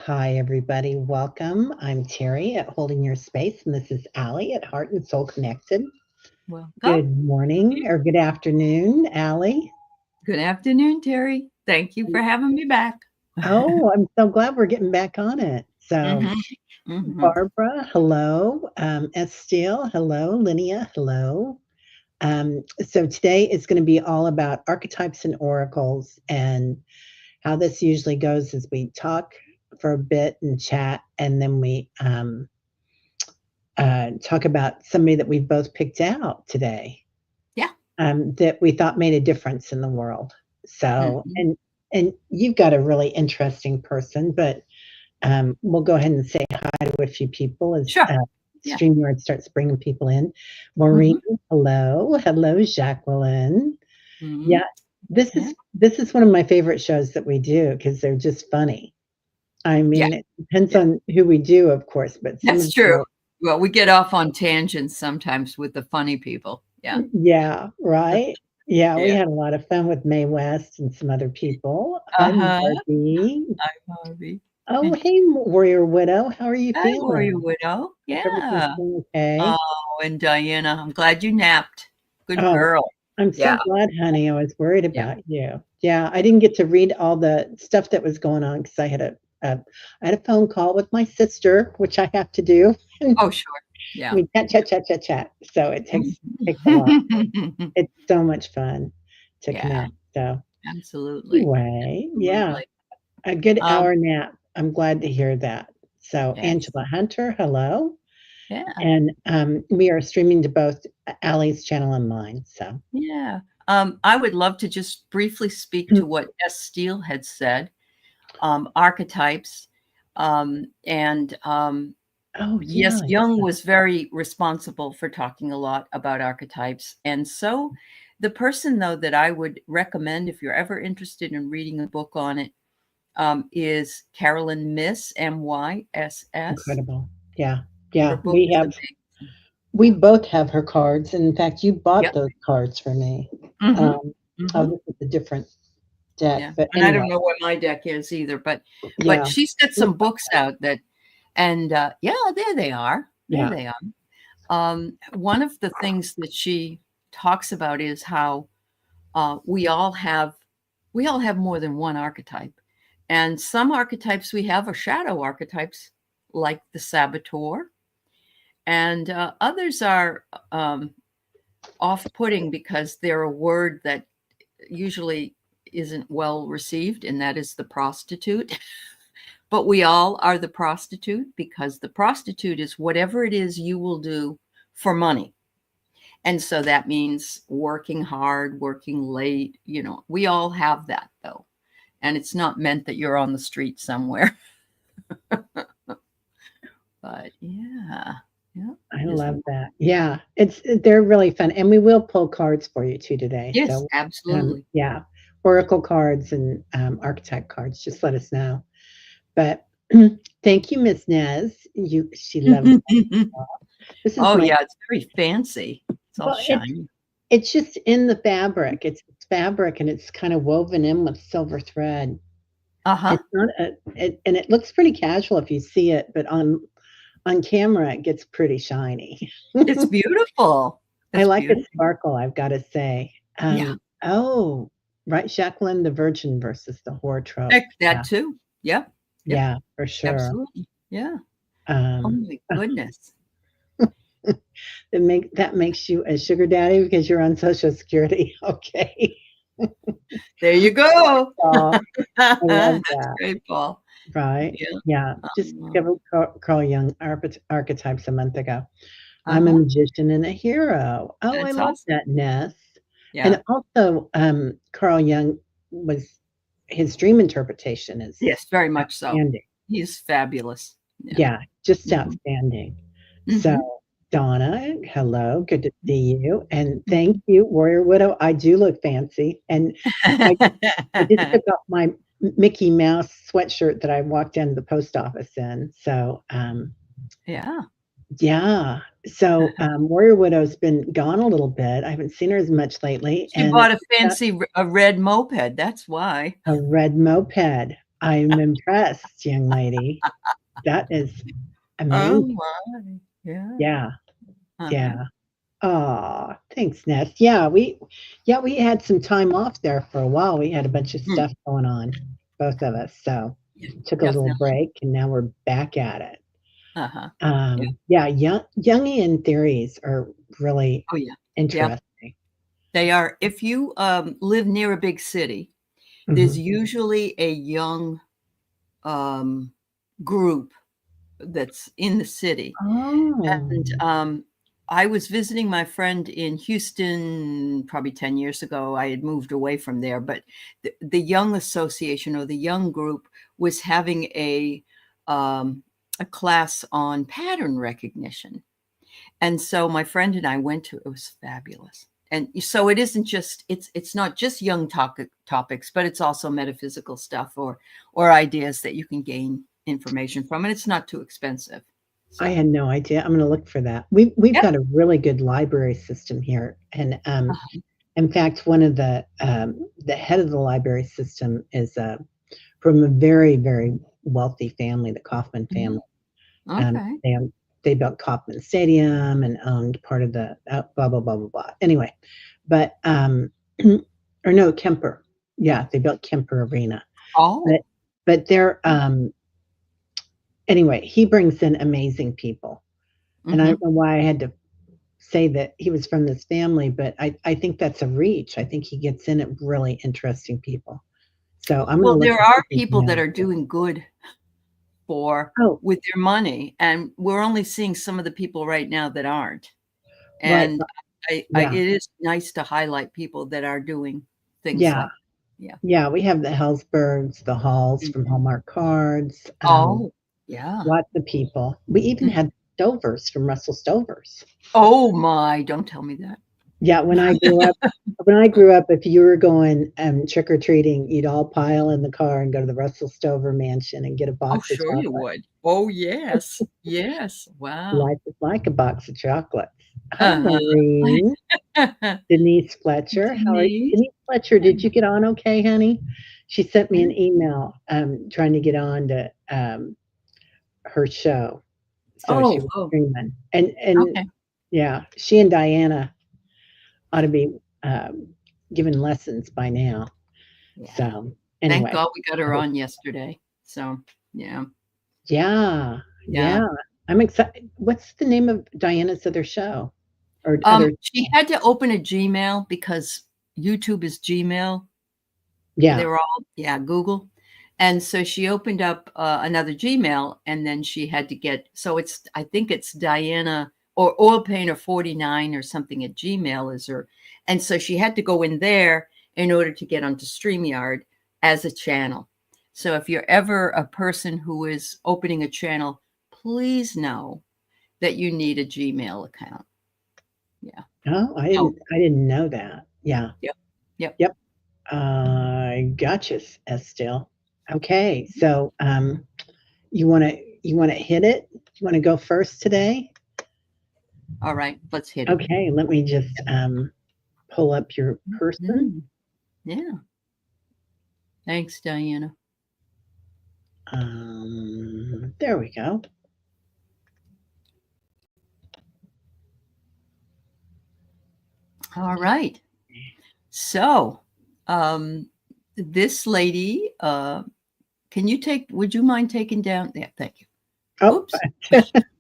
Hi, everybody. Welcome. I'm Teri at Holding Your Space, and this is Aley at Heart and Soul Connected. Welcome. Good morning or good afternoon, Aley. Good afternoon, Teri. Thank you for having me back. Oh, I'm so glad we're getting back on it. So, Mhm. Barbara, hello. Estelle, hello. Linnea, hello. So, today is going to be all about archetypes and oracles. And how this usually goes is we talk for a bit and chat, and then we talk about somebody that we've both picked out today, Yeah. that we thought made a difference in the world. So, Mhm. and you've got a really interesting person, but we'll go ahead and say hi to a few people as Sure. Yeah. StreamYard starts bringing people in. Maureen, Mhm. hello, Jacqueline. Mhm. Yeah, this is one of my favorite shows that we do because they're just funny. I Yeah. mean, it depends Yeah. on who we do, of course, but some That's of them true. are. Well, we get off on tangents sometimes with the funny people. Yeah. Yeah, right? Yeah, we Yeah. had a lot of fun with Mae West and some other people. Hi, Uh-huh. Barbie. Hi, Bobby. Oh, hey, Warrior Widow. How are you Hi, Warrior feeling? Widow. Everything's Yeah. going okay? Oh, and Diana, I'm glad you napped. Good Oh, girl. I'm so Yeah. glad, honey. I was worried Yeah. about you. Yeah, I didn't get to read all the stuff that was going on because a I had a phone call with my sister, which I have to do. And Oh, sure. Yeah. we chat. So it takes a lot. Mhm. It's so much fun to Yeah, connect. So absolutely. anyway, yeah. Absolutely. A good Um, hour nap. I'm glad to hear that. So, yes. Angela Hunter, hello. Yeah. And we are streaming to both Allie's channel and mine. So, Yeah. I would love to just briefly speak to what S. Steele had said, archetypes. And oh, yes, yeah. Jung was very responsible for talking a lot about archetypes. And so the person, though, that I would recommend if you're ever interested in reading a book on it is Carolyn Myss, Myss. Incredible. Yeah. Her Yeah. book is amazing. We Yeah. both have her cards. And in fact, you bought Yep. those cards for me. Mhm. Um, oh, Mhm. this is a different deck. Yeah. But And I anyway, don't know what my deck is either, but yeah. she's got some books out that and yeah, there they are. There Yeah. they are. One of the things that she talks about is how we all have more than one archetype. And some archetypes we have are shadow archetypes, like the saboteur, and others are off-putting because they're a word that usually isn't well received, and that is the prostitute. But we all are the prostitute because the prostitute is whatever it is you will do for money. And so that means working hard, working late. We all have that though. And it's not meant that you're on the street somewhere. But yeah, yeah, I it is. love that. Yeah, they're really fun, and we will pull cards for you too today. Yes, So, absolutely. yeah, oracle cards and archetype cards. Just let us know. But thank you, Miss Nez. She loves that. This is Oh my yeah, it's very fancy. It's all well. shiny. It's just in the fabric. It's fabric, and it's kind of woven in with silver thread. Uh-huh. It's not and it looks pretty casual if you see it, but on camera it gets pretty shiny. It's beautiful. I It's like its beautiful. sparkle, I've gotta say. Yeah. Oh, right, Jacqueline, the Virgin versus the Wardrobe. That Yeah, too. Yep. Yep. yeah, for sure. Absolutely. Yeah. Oh Um, my goodness. that makes you a sugar daddy because you're on Social Security. Okay. There you go. Aw, I love That's that. great, Paul. Right? Yeah. Yeah, just Um, discovered Carl Jung archetypes a month ago. I'm a uh-huh. magician and a hero. Oh, I That's love awesome. that, Ness. Yeah. And also, Carl Jung was his dream interpretation is Yes, very much so. outstanding. He's fabulous. Yeah. Yeah, just Mhm. outstanding. So, Mhm. Donna, hello, good to see you, and thank Mhm. you, Warrior Widow. I do look fancy, and I I just took off my Mickey Mouse sweatshirt that I walked into the post office in. So, Yeah. yeah. So, Warrior Widow's been gone a little bit. I haven't seen her as much lately, She and bought a fancy a red moped. That's why. a red moped. I'm impressed, young lady. That is Oh amazing. my. Yeah. Yeah, Uh-huh. yeah. Oh, thanks, Ness. Yeah, we had some time off there for a while. We had a bunch of Mm. stuff going on, both of us. So Yeah, took a little definitely. break and now we're back at it. Uh-huh. Yeah. Yeah, Jungian theories are really Oh yeah. Yep. interesting. They are. If you live near a big city, there's Mhm. usually a young um, group that's in the city. Oh, And I was visiting my friend in Houston probably 10 years ago. I had moved away from there, but the Young Association or the Young Group was having a class on pattern recognition. And so my friend and I went to it. It was fabulous. And so it isn't just it's not just young topics, but it's also metaphysical stuff or ideas that you can gain information from, and it's not too expensive. I So had no idea. I'm gonna look for that. We've yep. got a really good library system here, and in fact, one of the head of the library system is from a very, very wealthy family, the Kaufman family. Mhm. Okay. They they built Kauffman Stadium and owned part of the blah blah blah blah blah. Anyway, but or no, Kemper. Yeah, they built Kemper Arena. But Oh. they're anyway. He brings in amazing people, and I don't Mhm. know why I had to say that he was from this family, but I think that's a reach. I think he gets in at really interesting people. So I'm going Well, to look there at are his people that email. are doing good for Oh, with their money, and we're only seeing some of the people right now that aren't. right. And it Yeah. is nice to highlight people that are doing things Yeah. like, yeah. Yeah. We have the Hellsbergs, the Halls from Mhm. Hallmark Cards, Oh, yeah. lots of people. We even Mhm. had Stovers from Russell Stovers. Oh my, don't tell me that. Yeah, when I grew up, if you were going trick or treating, you'd all pile in the car and go to the Russell Stover mansion and get a Oh, box of sure you chocolate. would. Oh, yes. Yes. Wow. Life is like a box of chocolates. Hi, Uh-huh. Maureen. Denise Fletcher. How are you? Denise. Denise Fletcher, did you get on okay, honey? She sent me Yeah. an email trying to get on to her show. So she Oh, was oh, streaming. And okay. yeah, she and Diana ought to be given lessons by now. Yeah. So Thank anyway, God we got I her hope. on yesterday. So, yeah. Yeah, Yeah. yeah. I'm excited. What's the name of Diana's other show or other? She had to open a Gmail because YouTube is Gmail. They Yeah. were all, yeah, Google. And so she opened up another Gmail, and then she had to get, so it's, I think it's Diana or Oil Painter 49 or something at Gmail is her. And so she had to go in there in order to get onto StreamYard as a channel. So if you're ever a person who is opening a channel, please know that you need a Gmail account. Yeah. Oh, Oh, I didn't know that. Yeah. yep. Yep. Yep. Gotcha, Estelle. Okay, so you wanna hit it? You wanna go first today? All right. Let's hit it. Okay, let me just pull up your person. Mhm. Yeah. Thanks, Diana. There we go. All right. So, um, this lady, would you mind taking down? Yeah, thank you. Oh, Oops.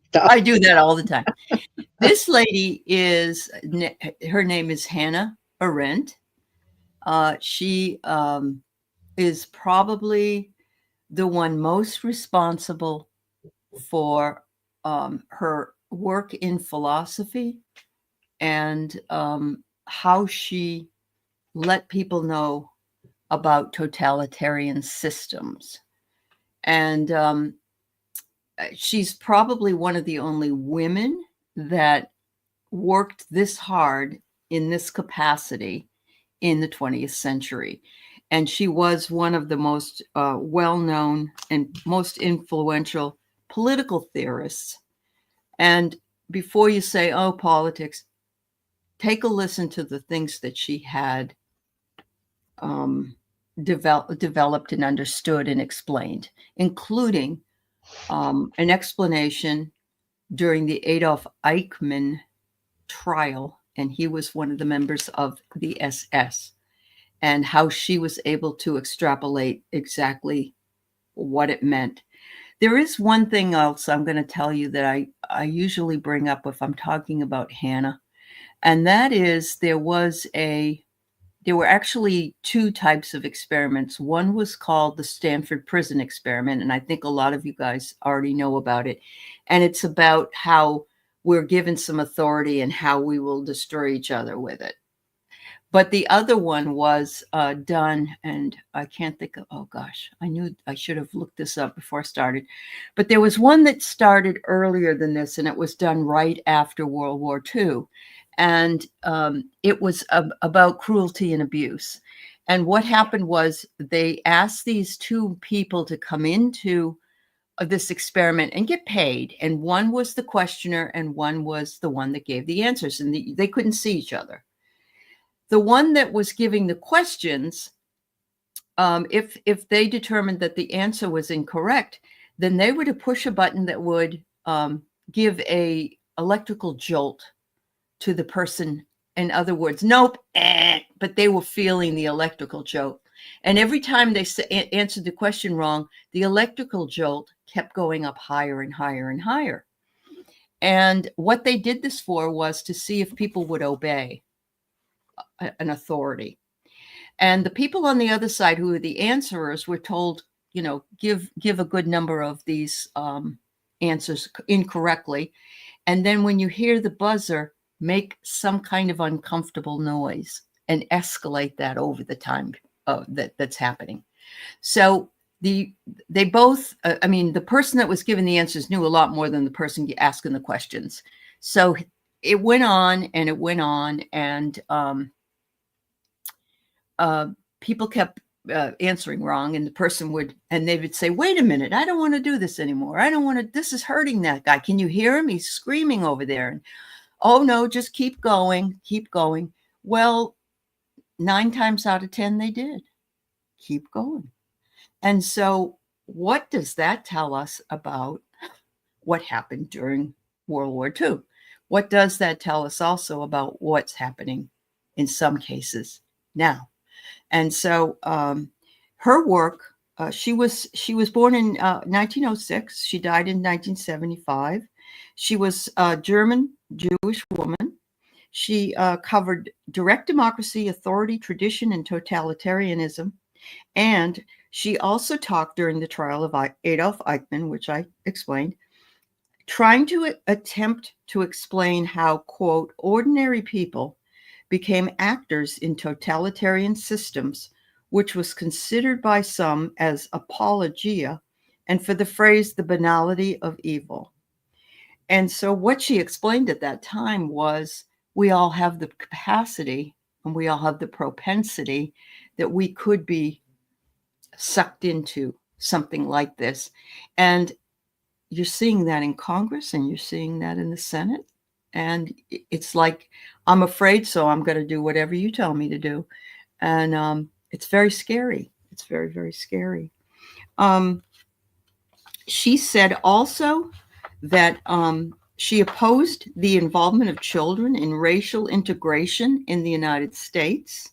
stop. I do that all the time. This lady her name is Hannah Arendt. She is probably the one most responsible for her work in philosophy and how she let people know about totalitarian systems. And she's probably one of the only women that worked this hard in this capacity in the 20th century. And she was one of the most well known and most influential political theorists. And before you say, oh, politics, take a listen to the things that she had developed and understood and explained, including an explanation during the Adolf Eichmann trial, and he was one of the members of the SS, and how she was able to extrapolate exactly what it meant. There is one thing else I'm going to tell you that I usually bring up if I'm talking about Hannah, and that is there were actually two types of experiments. One was called the Stanford Prison Experiment, and I think a lot of you guys already know about it. And it's about how we're given some authority and how we will destroy each other with it. But the other one was done, and I can't think of, oh gosh, I knew I should have looked this up before I started. But there was one that started earlier than this, and it was done right after World War II. And it was about cruelty and abuse. And what happened was they asked these two people to come into this experiment and get paid. And one was the questioner and one was the one that gave the answers. And they couldn't see each other. The one that was giving the questions, if they determined that the answer was incorrect, then they were to push a button that would give a electrical jolt to the person. In other words, nope, but they were feeling the electrical jolt. And every time they answered the question wrong, the electrical jolt kept going up higher and higher and higher. And what they did this for was to see if people would obey an authority. And the people on the other side, who were the answerers, were told, give a good number of these answers incorrectly. And then when you hear the buzzer, make some kind of uncomfortable noise and escalate that over the time that's happening. So they both, the person that was given the answers knew a lot more than the person asking the questions. So it went on and it went on, and people kept answering wrong, and the person they would say, wait a minute, I don't want to do this anymore. This is hurting that guy. Can you hear him? He's screaming over there. And, oh no, just keep going, keep going. Well, 9 times out of 10, they did keep going. And so what does that tell us about what happened during World War II? What does that tell us also about what's happening in some cases now? And so her work, she was born in 1906. She died in 1975. She was a German Jewish woman. She covered direct democracy, authority, tradition, and totalitarianism. And she also talked during the trial of Adolf Eichmann, which I explained, trying to attempt to explain how, quote, ordinary people became actors in totalitarian systems, which was considered by some as apologia, and for the phrase, the banality of evil. And so what she explained at that time was, we all have the capacity and we all have the propensity that we could be sucked into something like this. And you're seeing that in Congress, and you're seeing that in the Senate. And it's like, I'm afraid, so I'm going to do whatever you tell me to do. And it's very scary. It's very, very scary. She said also that she opposed the involvement of children in racial integration in the United States,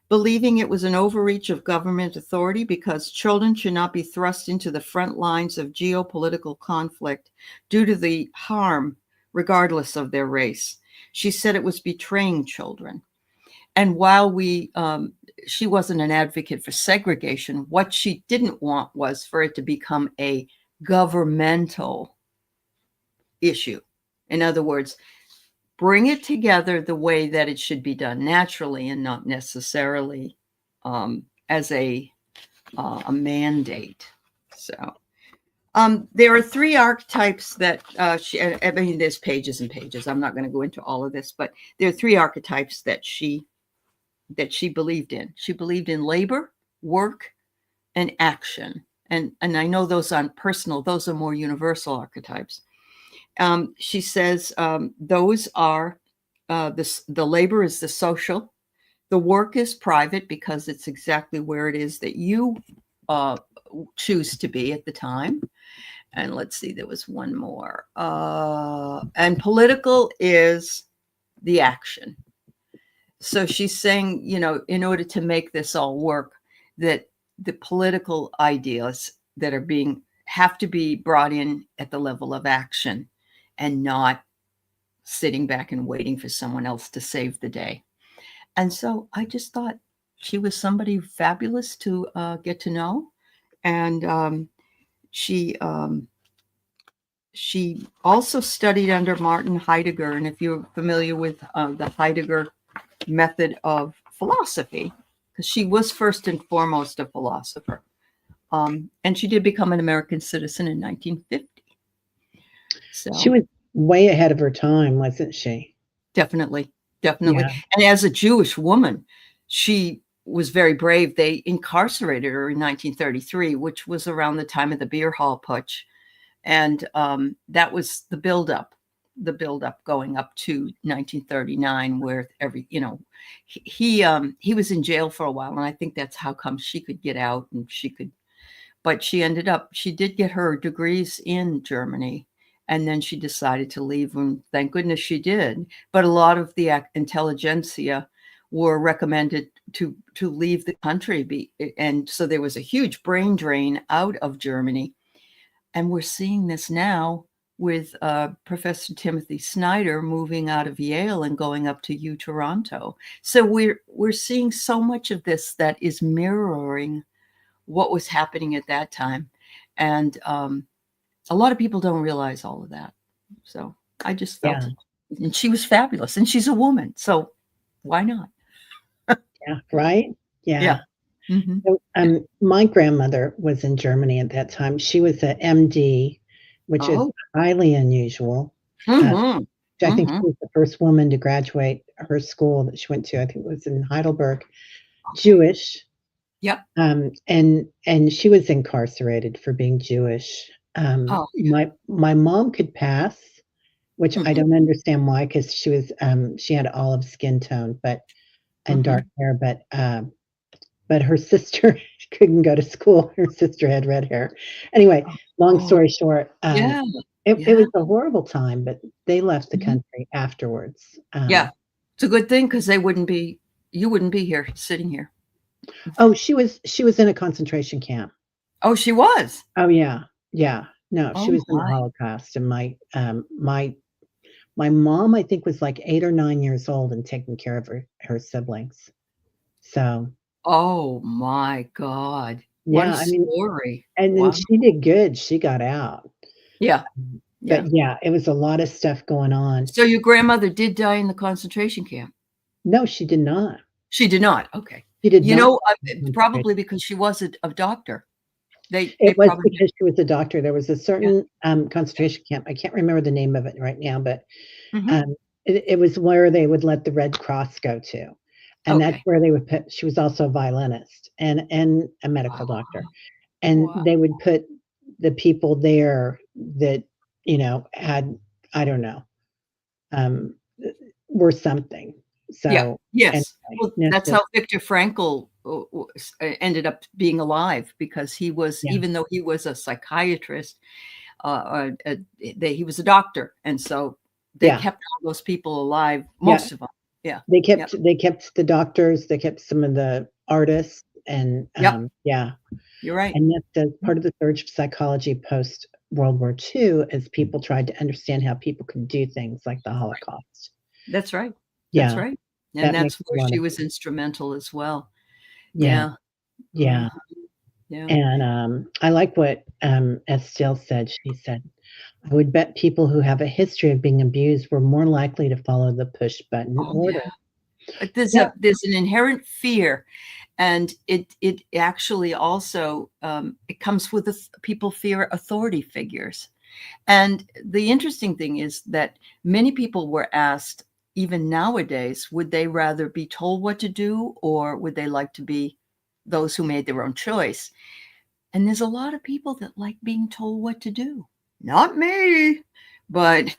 believing it was an overreach of government authority because children should not be thrust into the front lines of geopolitical conflict due to the harm regardless of their race. She said it was betraying children. And while she wasn't an advocate for segregation, what she didn't want was for it to become a governmental issue. In other words, bring it together the way that it should be done naturally and not necessarily as a mandate. So there are 3 archetypes that there's pages and pages. I'm not going to go into all of this, but there are 3 archetypes that she believed in. She believed in labor, work, and action. And I know those aren't personal; those are more universal archetypes. She says those are the labor is the social, The work is private because it's exactly where it is that you choose to be at the time. And let's see, there was one more. And political is the action. So she's saying, in order to make this all work, that the political ideas that are have to be brought in at the level of action and not sitting back and waiting for someone else to save the day. And so I just thought she was somebody fabulous to get to know. And she also studied under Martin Heidegger. And if you're familiar with the Heidegger method of philosophy, because she was first and foremost a philosopher. And she did become an American citizen in 1950. So she was way ahead of her time, wasn't she? Definitely. Yeah. And as a Jewish woman, she was very brave. They incarcerated her in 1933, which was around the time of the beer hall putsch. And that was the buildup going up to 1939, where he was in jail for a while. And I think that's how come she could get out, and but she did get her degrees in Germany. And then she decided to leave, and thank goodness she did. But a lot of the intelligentsia were recommended to leave the country. And so there was a huge brain drain out of Germany. And we're seeing this now with Professor Timothy Snyder moving out of Yale and going up to U Toronto. So we're seeing so much of this that is mirroring what was happening at that time. And a lot of people don't realize all of that. So I just felt it. And she was fabulous. And she's a woman. So why not? Yeah, right? Yeah. Mm-hmm. So, my grandmother was in Germany at that time. She was an MD, which is highly unusual. Mm-hmm. I think she was the first woman to graduate her school that she went to. I think it was in Heidelberg. Jewish. Yep. And she was incarcerated for being Jewish. My mom could pass, which I don't understand why, because she had olive skin tone, and dark hair, but her sister couldn't go to school. Her sister had red hair. Anyway, long story short, it was a horrible time, but they left the country afterwards. It's a good thing, because you wouldn't be here sitting here. Oh, she was in a concentration camp. Oh, she was. Oh, yeah. No, she was in the Holocaust, and my mom, I think, was like 8 or 9 years old and taking care of her siblings. So. Oh my God! What a story! And then she did good. She got out. Yeah. But it was a lot of stuff going on. So your grandmother did die in the concentration camp? No, she did not. She did not. Okay. She did not. Probably because she was a doctor. It was because she was a doctor. There was a certain concentration camp. I can't remember the name of it right now, but it was where they would let the Red Cross go to. And that's where they would put, she was also a violinist and a medical doctor. And they would put the people there that, had, I don't know, were something. So, yes. Anyway, that's how Viktor Frankl ended up being alive, because he was, even though he was a psychiatrist, he was a doctor. And so they kept all those people alive, most of them. Yeah. They kept the doctors, they kept some of the artists, and you're right. And that's part of the surge of psychology post World War II, as people tried to understand how people could do things like the Holocaust. That's right. That's right. And that's where she was instrumental as well. Yeah. And I like what Estelle said. She said, I would bet people who have a history of being abused were more likely to follow the push button order. But there's an inherent fear, and it actually also it comes with people fear authority figures. And the interesting thing is that many people were asked, even nowadays, would they rather be told what to do, or would they like to be those who made their own choice? And there's a lot of people that like being told what to do. Not me, but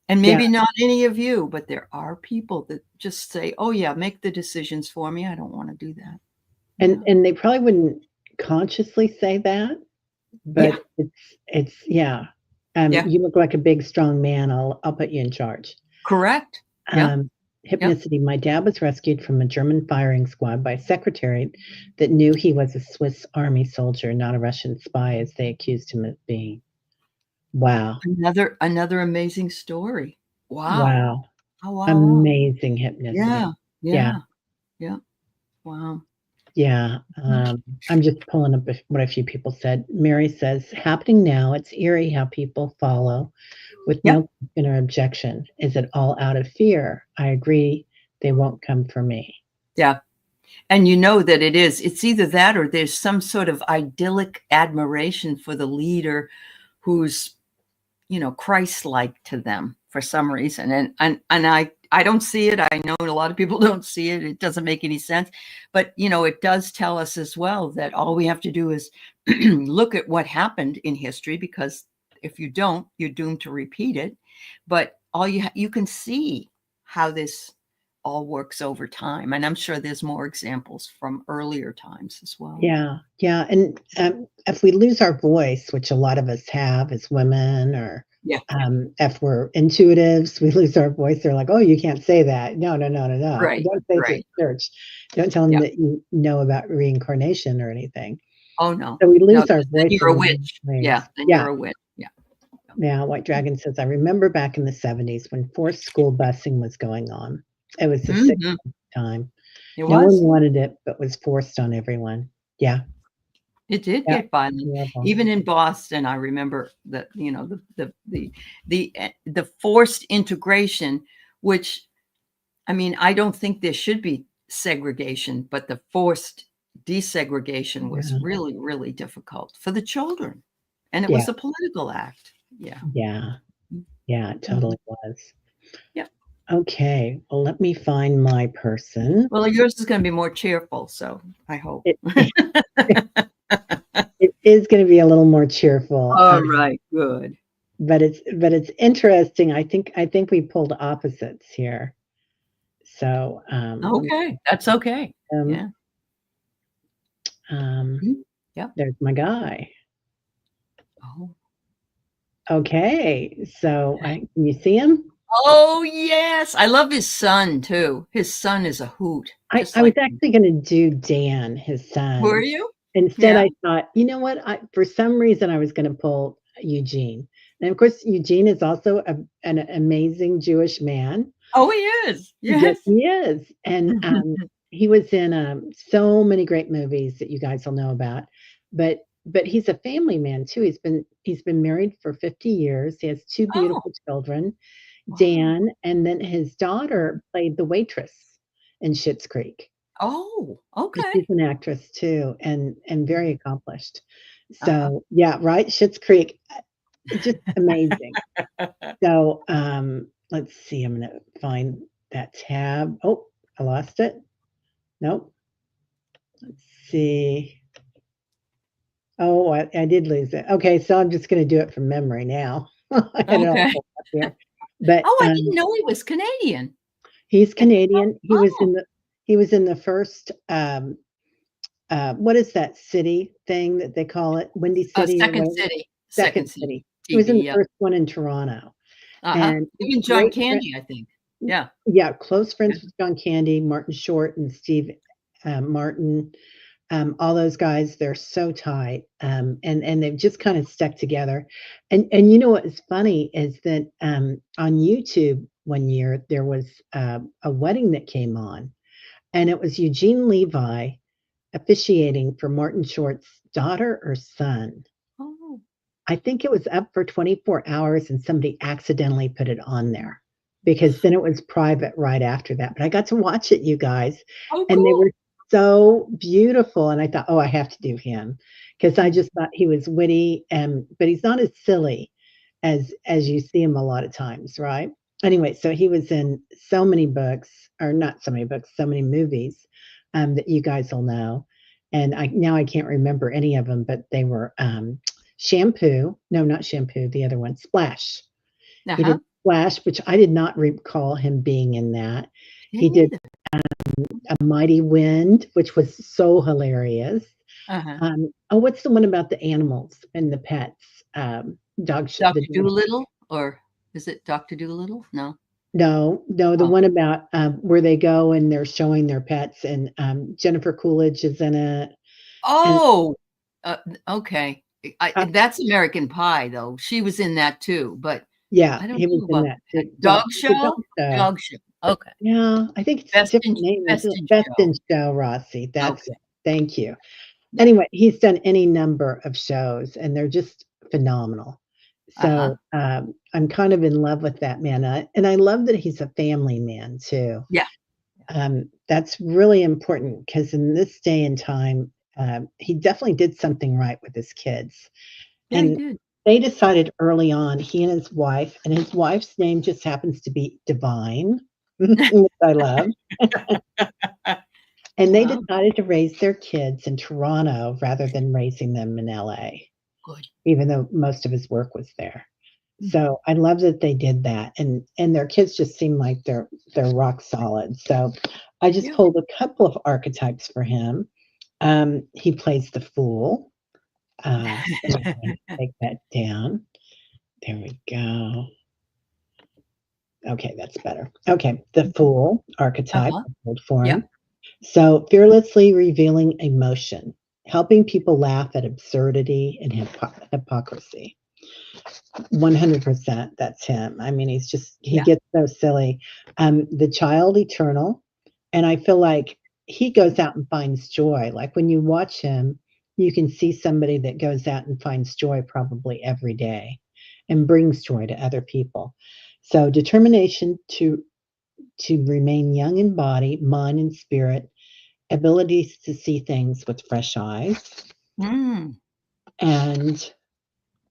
And Yeah. maybe not any of you, but there are people that just say, "Oh yeah, make the decisions for me. I don't want to do that." Yeah. And they probably wouldn't consciously say that, Yeah. but it's yeah. Yeah. You look like a big strong man. I'll put you in charge. Correct. Yeah. Um, Yeah. Hypnicity. My dad was rescued from a German firing squad by a secretary that knew he was a Swiss army soldier, not a Russian spy, as they accused him of being. Wow. Another amazing story. Wow. Wow. Oh wow. Wow. Amazing hypnicity. Yeah. Yeah. Yeah. Yeah. Wow. Yeah. I'm just pulling up what a few people said. Mary says, happening now, it's eerie how people follow with Yep. no question or objection. Is it all out of fear? I agree. They won't come for me. Yeah. And you know that it is. It's either that or there's some sort of idyllic admiration for the leader who's, Christ-like to them for some reason. And I don't see it. I know a lot of people don't see it. It doesn't make any sense. But, it does tell us as well that all we have to do is look at what happened in history, because if you don't, you're doomed to repeat it. But you can see how this all works over time. And I'm sure there's more examples from earlier times as well. Yeah. Yeah. And if we lose our voice, which a lot of us have as women, or Yeah. if we're intuitives, we lose our voice. They're like, oh, you can't say that. No. Right. Don't say it to Right. the church. Don't tell them Yeah. that you know about reincarnation or anything. Oh no. So we No, lose our then voice you're in a many witch. ways. Yeah. Then Yeah. you're a witch. Yeah. Yeah. White Dragon says, I remember back in the 70s when forced school busing was going on. It was the sick Mm-hmm. time. It No one was. wanted it, but was forced on everyone. Yeah. It did Yeah. get violent. Horrible. Even in Boston, I remember that, the forced integration, which, I mean, I don't think there should be segregation, but the forced desegregation was Yeah. really, really difficult for the children. And it Yeah. was a political act. Yeah. Yeah. Yeah, it Mhm. totally was. Yeah. Okay, well, let me find my person. Well, yours is going to be more cheerful, so I hope. It it is gonna be a little more cheerful, All right, good. but it's interesting. I think we pulled opposites here. So, let me Okay, that's okay. Yeah. um, Mhm. Yep. there's my guy. Oh. Okay, so can you see him? Oh, yes. I love his son too. His son is a hoot, just I was like actually gonna do Dan, his Were son. you? Instead, Yeah. I thought, you know what? For some reason, I was going to pull Eugene. And of course, Eugene is also an amazing Jewish man. Oh, he is. Yes, Yes. he is. And he was in so many great movies that you guys will know about. But he's a family man too. He's been married for 50 years. He has two Oh, beautiful children, wow. Dan, and then his daughter played the waitress in Schitt's Creek. Oh, okay. She's an actress too, and very accomplished. Uh-huh. So, yeah, right, Schitt's Creek, just amazing. So, let's see, I'm gonna find that tab. Oh, I lost it. Nope. Let's see. Oh, I did lose it. Okay, so I'm just gonna do it from memory now. I had it all Okay. pulled up here. But, Oh, I didn't know he was Canadian. he's It's Canadian. oh, He was in the first, what is that city thing that they call it? Windy City or Second whatever? City. Second Second City City. He was in TV, the yeah. first one in Toronto, Uh-huh. and Even John great friend. Candy, I think. Yeah. Yeah, close Yeah. friends with John Candy, Martin Short, and Steve Martin. All those guys, they're so tight, and they've just kind of stuck together. And you know what is funny is that on YouTube one year there was a wedding that came on, and it was Eugene Levi officiating for Martin Short's daughter or son. Oh. I think it was up for 24 hours and somebody accidentally put it on there, because then it was private right after that. But I got to watch it, you guys, Oh, and they cool. were so beautiful. And I thought, oh, I have to do him, because I just thought he was witty, and but he's not as silly as you see him a lot of times, right? Anyway, so he was in so many books, or not so many books, so many movies that you guys will know. And I can't remember any of them, but they were Shampoo. No, not Shampoo. The other one, Splash. He Uh-huh. did Flash, which I did not recall him being in that. He Me did either. A Mighty Wind, which was so hilarious. Uh-huh. Oh, what's the one about the animals and the pets? The Dr. dog. Doolittle, or is it Dr. Doolittle? No. No, no, the Oh. one about where they go and they're showing their pets, and Jennifer Coolidge is in it. And Oh, okay. uh, That's American Pie, though. She was in that too, but yeah, I don't he was know in about that that. too. Dog The Show? dog show. Dog Show. Okay. Yeah, I think it's a different name, Best isn't it? in Best Show. in Show, Rossi. That's it. Okay. Thank you. Yeah. Anyway, he's done any number of shows, and they're just phenomenal. Uh-huh. So I'm kind of in love with that man, and I love that he's a family man too. Yeah. That's really important because in this day and time, he definitely did something right with his kids. Yeah, he And did. they decided early on, he and his wife's name just happens to be Divine, which I love. And they Well, decided to raise their kids in Toronto rather than raising them in LA, good. even though most of his work was there. Mhm. So I love that they did that, and their kids just seem like they're rock solid. So I just Yeah. pulled a couple of archetypes for him. He plays the fool. Let me take that down. There we go. Okay, that's better. Okay, the Mhm. fool archetype, Uh-huh. old Yeah. form. So fearlessly revealing emotion, helping people laugh at absurdity and hypocrisy. 100%, that's him. I mean, he Yeah. gets so silly. The child eternal, and I feel like he goes out and finds joy. Like when you watch him, you can see somebody that goes out and finds joy probably every day and brings joy to other people. So determination to remain young in body, mind, and spirit, abilities to see things with fresh eyes, Mm. and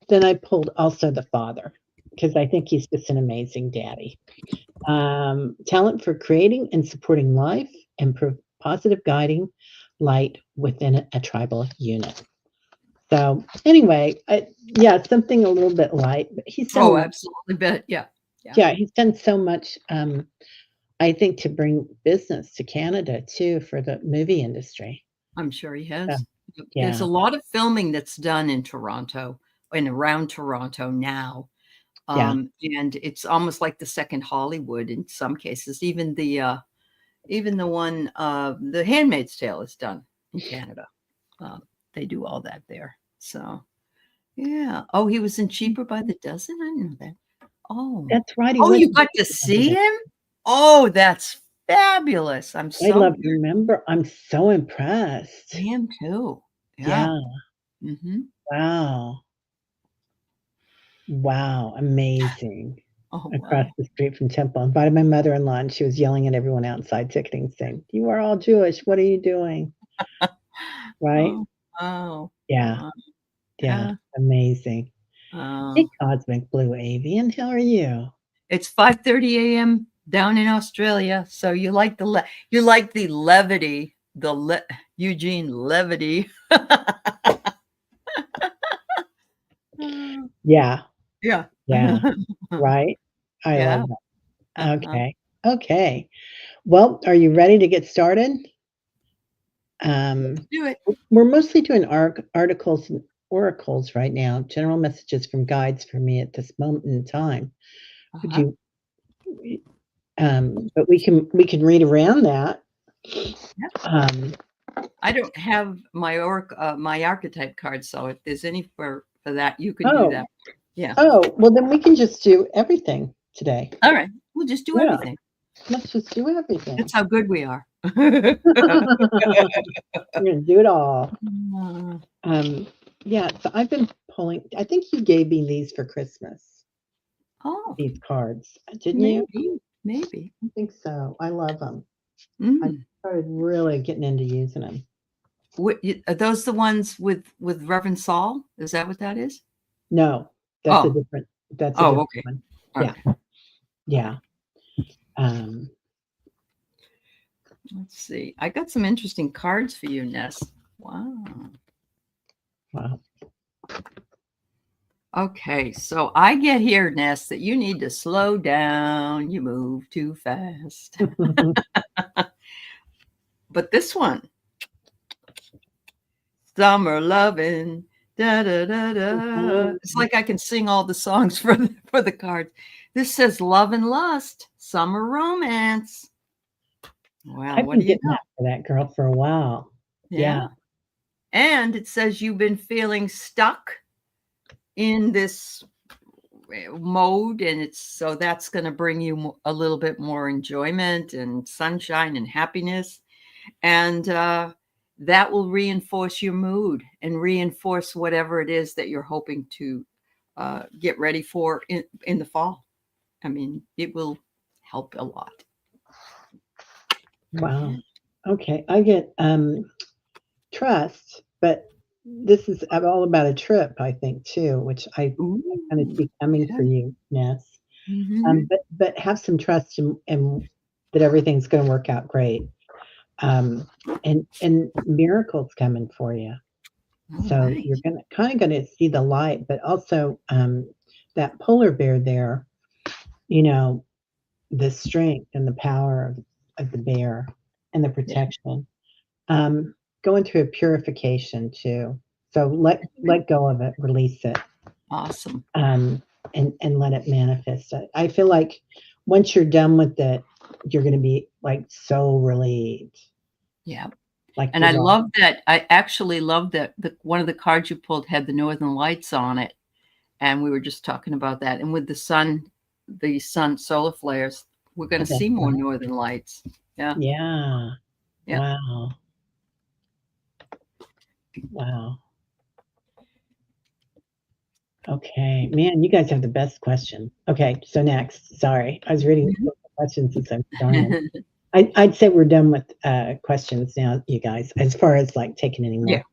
then I pulled also the father because I think he's just an amazing daddy. Talent for creating and supporting life and positive guiding light within a tribal unit. So anyway, yeah, something a little bit light, but Oh, absolutely. Bet. Yeah. Yeah. he's done so much. I think to bring business to Canada too for the movie industry. I'm sure he So, has. There's a yeah, lot of filming that's done in Toronto and around Toronto now. yeah, And it's almost like the second Hollywood in some cases. Even the one, The Handmaid's Tale is done in Canada. Uh, they do all that there. So yeah. Oh, he was in Cheaper by the Dozen. I didn't know that. Oh, that's right. He oh, was. you got to see him? Oh, that's fabulous. I'm I so love. Remember, I'm so impressed. I am too. Yeah. Yeah. Hmm. Wow. Wow. Amazing. Oh, Across wow. the street from Temple. Invited my mother-in-law, and she was yelling at everyone outside ticketing, saying, "You are all Jewish. What are you doing?" Right? Oh, wow. Yeah. Wow. Yeah. Yeah. Amazing. Hey, Oh. Cosmic Blue Avian, how are you? It's 5:30 a.m. down in Australia, so you like the levity, Eugene levity. Yeah. Yeah. Yeah. Right? I Yeah. love that. Uh-huh. Okay. Okay. Well, are you ready to get started? Um, Do it. we're mostly doing articles and oracles right now, general messages from guides for me at this moment in time. Would Uh-huh. you but we can read around that. Yeah. Um, I don't have my archetype card, so if there's any for that, you can do oh, that. Yeah. well then we can just do everything today. All right. We'll just do Yeah, everything. let's just do everything. That's how good we are. We're gonna do it all. Uh, Um, yeah, so I've been pulling. I think you gave me these for Christmas. oh, These cards, didn't you? maybe. I think so. I love them. I Mm. started really getting into using them. Are those the ones with Reverend Saul? Is that what that is? No, that's a Oh, different. That's a oh, different okay, one. Yeah, okay. yeah. Um, Let's see. I got some interesting cards for you, Ness. Wow. wow. Okay, so I get here, Ness, that you need to slow down. You move too fast. But this one, summer lovin', da da da da. It's like I can sing all the songs for the cards. This says love and lust, summer romance. Wow, I've what been do you getting know? after that girl for a while. Yeah. And it says you've been feeling stuck in this mode, and it's so that's going to bring you a little bit more enjoyment and sunshine and happiness, and that will reinforce your mood and reinforce whatever it is that you're hoping to get ready for in the fall. I mean, it will help a lot. Wow. Okay. I get trust, but this is all about a trip, I think, too, which I kind of see coming for you, Ness. But have some trust in that everything's going to work out great. And miracles coming for you. So you're going to see the light, but also that polar bear there, you know, the strength and the power of the bear and the protection. Going through a purification too. So let go of it, release it. Awesome. And let it manifest. I feel like once you're done with it, you're going to be like so relieved. Yeah. Like, and I love that. I actually love that one of the cards you pulled had the Northern Lights on it. And we were just talking about that. And with the sun solar flares, we're going to see more Northern Lights. Yeah. Yeah. Wow. Wow. Okay. Man, you guys have the best question. Okay. So next, sorry, I was reading the questions as I'm going. I'd say we're done with questions now, you guys, as far as like taking any more.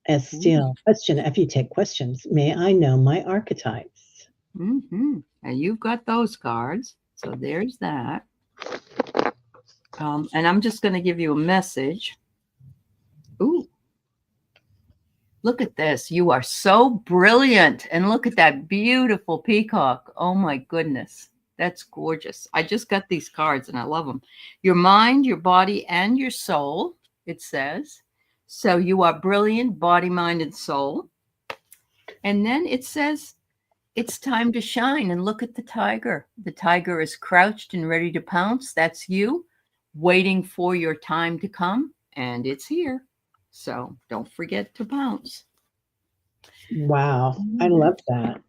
As still question, if you take questions, may I know my archetypes? And you've got those cards. So there's that. And I'm just going to give you a message. Ooh. Look at this. You are so brilliant. And look at that beautiful peacock. Oh my goodness. That's gorgeous. I just got these cards and I love them. Your mind, your body, and your soul, it says. So you are brilliant, body, mind, and soul. And then it says, it's time to shine. And look at the tiger. The tiger is crouched and ready to pounce. That's you, waiting for your time to come. And it's here. So don't forget to pounce. Wow. I love that.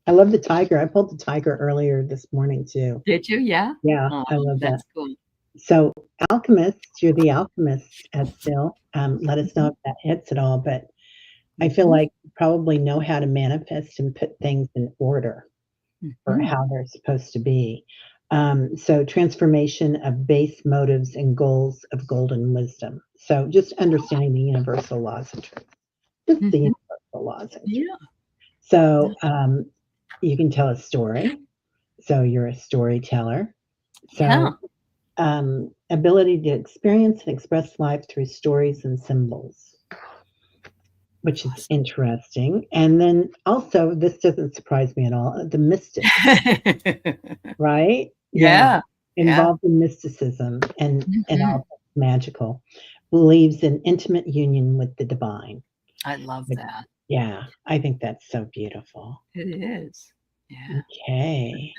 I love the tiger. I pulled the tiger earlier this morning too. Did you? Yeah. Yeah. I love that. That's cool. So alchemists, you're the alchemist at still. Let us know if that hits at all. But I feel like you probably know how to manifest and put things in order or how they're supposed to be. So transformation of base motives and goals of golden wisdom. So just understanding the universal laws of truth. Just the universal laws of truth. Yeah. So you can tell a story. So you're a storyteller. So ability to experience and express life through stories and symbols, which is interesting. And then also, this doesn't surprise me at all, the mystic, right? Yeah. Involved in mysticism and all magical, believes in intimate union with the divine. I love that. Yeah, I think that's so beautiful. It is. Yeah. Okay.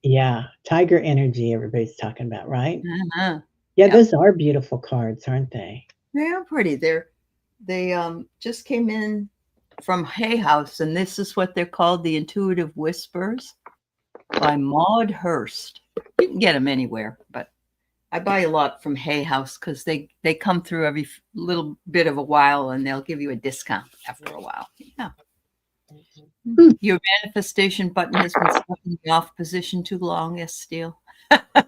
Yeah, tiger energy everybody's talking about, right? Uh-huh. Yeah, those are beautiful cards, aren't they? They are pretty. They just came in from Hay House, and this is what they're called, the Intuitive Whispers by Maud Hurst. You can get them anywhere, but I buy a lot from Hay House because they come through every little bit of a while, and they'll give you a discount after a while. Yeah. Your manifestation button has been stuck in the off position too long, yes, Steele.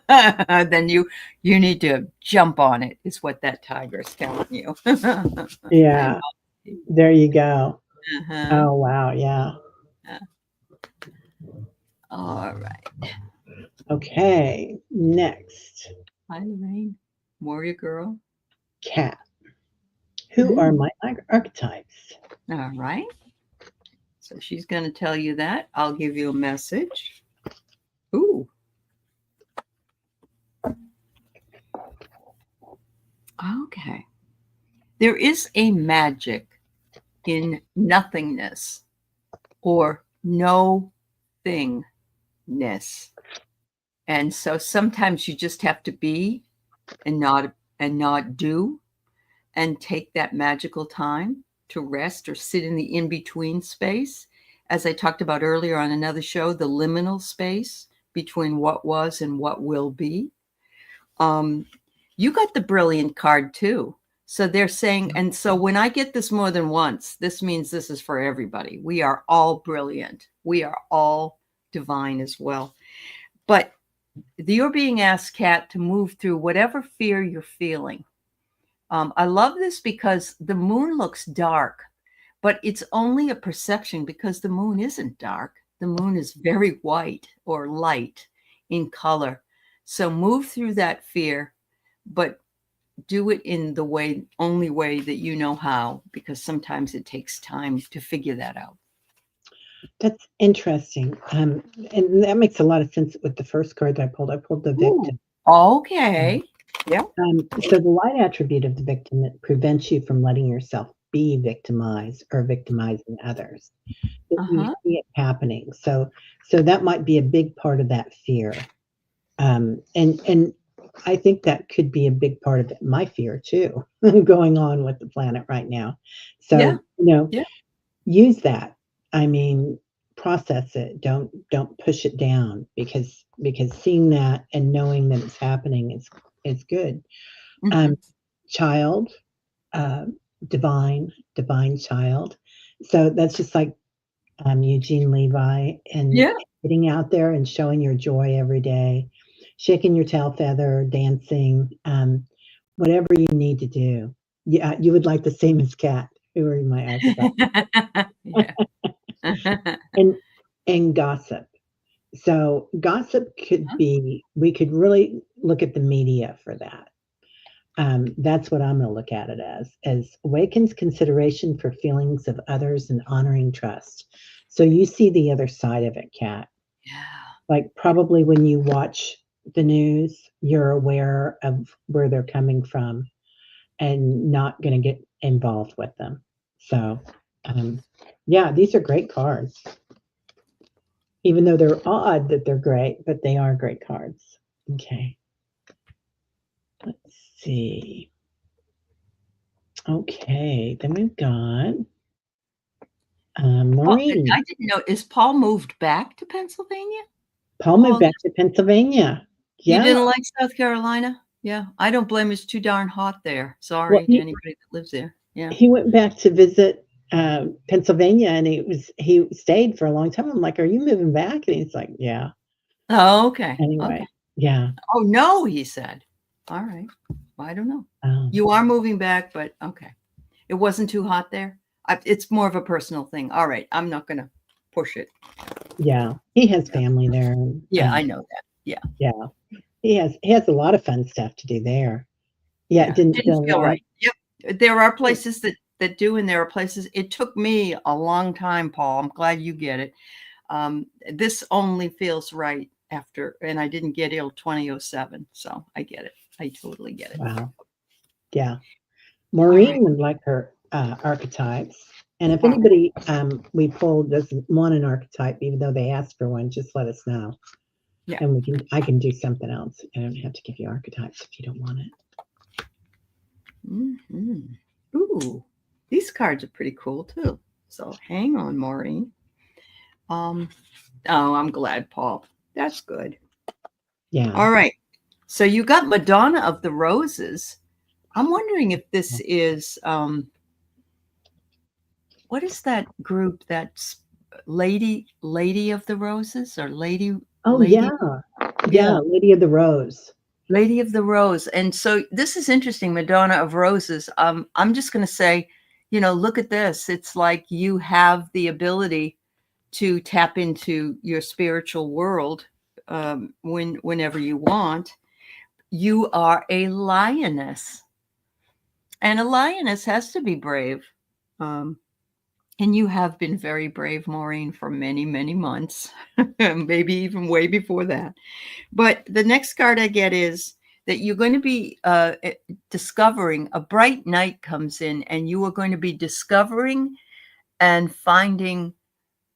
Then you need to jump on it, is what that tiger is telling you. Yeah. There you go. Oh, wow. Yeah. All right. Okay. Next. Hi, Lorraine. Warrior girl. Cat. Who are my archetypes? All right. So she's going to tell you that. I'll give you a message. Ooh. Okay. There is a magic in nothingness or no thingness. And so sometimes you just have to be and not do, and take that magical time to rest or sit in the in-between space. As I talked about earlier on another show, the liminal space between what was and what will be. You got the brilliant card too. So they're saying, and so when I get this more than once, this means this is for everybody. We are all brilliant. We are all divine as well. But you're being asked, Kat, to move through whatever fear you're feeling. I love this because the moon looks dark, but it's only a perception because the moon isn't dark. The moon is very white or light in color. So move through that fear, but do it in the only way that you know how, because sometimes it takes time to figure that out. That's interesting. And that makes a lot of sense with the first card that I pulled. I pulled the victim. Okay. Yeah. So the light attribute of the victim that prevents you from letting yourself be victimized or victimizing others. You see it happening. So that might be a big part of that fear. And I think that could be a big part of my fear too, going on with the planet right now. So, use that. I mean, process it. Don't push it down because seeing that and knowing that it's happening is good. Child, divine child. So that's just like Eugene Levi and getting out there and showing your joy every day, shaking your tail feather, dancing, whatever you need to do. Yeah, you would like the same as Kat, who are my archetype. and gossip. So gossip could be, we could really look at the media for that. That's what I'm going to look at it as awakens consideration for feelings of others and honoring trust. So you see the other side of it, Kat. Yeah. Like probably when you watch the news, you're aware of where they're coming from and not going to get involved with them. So, these are great cards. Even though they're odd that they're great, but they are great cards. Okay. Let's see. Okay, then we've got Maureen. I didn't know. Is Paul moved back to Pennsylvania? Paul moved back to Pennsylvania. Yeah. You didn't like South Carolina? Yeah. I don't blame. It's too darn hot there. Sorry to anybody that lives there. Yeah. He went back to visit Pennsylvania and he stayed for a long time. I'm like, are you moving back? And he's like, yeah. Oh, okay. Anyway, okay. Yeah. Oh, no, he said. All right. I don't know. You are moving back, but okay. It wasn't too hot there. It's more of a personal thing. All right. I'm not going to push it. Yeah. He has family there. Yeah, I know that. Yeah. Yeah. He has a lot of fun stuff to do there. Yeah. It didn't feel right. Yep. There are places that do, and there are places. It took me a long time, Paul. I'm glad you get it. This only feels right after, and I didn't get ill 2007. So I get it. I totally get it. Wow. Yeah. Maureen would like her archetypes. And if anybody we pulled doesn't want an archetype, even though they asked for one, just let us know. Yeah. And I can do something else. I don't have to give you archetypes if you don't want it. Mm-hmm. Ooh, these cards are pretty cool too. So hang on, Maureen. Oh, I'm glad, Paul. That's good. Yeah. All right. So you got Madonna of the Roses. I'm wondering if this is what is that group? That's Lady of the Roses or Lady? Oh, Lady? Yeah. Lady of the Rose. Lady of the Rose. And so this is interesting, Madonna of Roses. I'm just going to say, look at this. It's like you have the ability to tap into your spiritual world whenever you want. You are a lioness. And a lioness has to be brave. Um, and you have been very brave, Maureen, for many, many months, maybe even way before that. But the next card I get is that you're going to be discovering, a bright night comes in, and you are going to be discovering and finding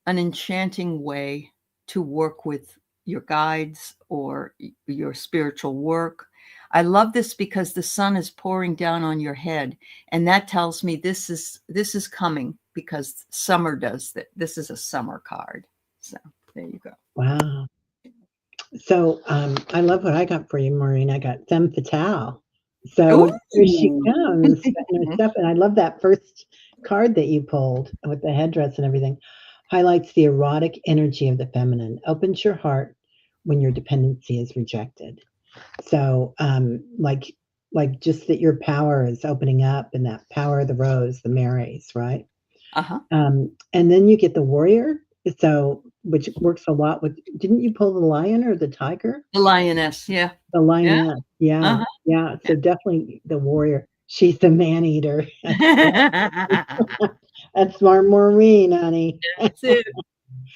an enchanting way to work with your guides or your spiritual work. I love this because the sun is pouring down on your head, and that tells me this is coming, because summer does that. This is a summer card. So there you go. Wow. So I love what I got for you, Maureen. I got femme fatale. So here she Ooh. comes in her stuff. And I love that first card that you pulled with the headdress and everything. Highlights the erotic energy of the feminine, opens your heart when your dependency is rejected. So like just that your power is opening up, and that power of the rose, the Marys, right? Uh-huh. And then you get the warrior. So, which works a lot with, didn't you pull the lion or the tiger? The lioness, yeah. The Yeah. lioness. Yeah. Uh-huh. Yeah. So definitely the warrior. She's the man eater. That's smart Maureen, honey. That's it.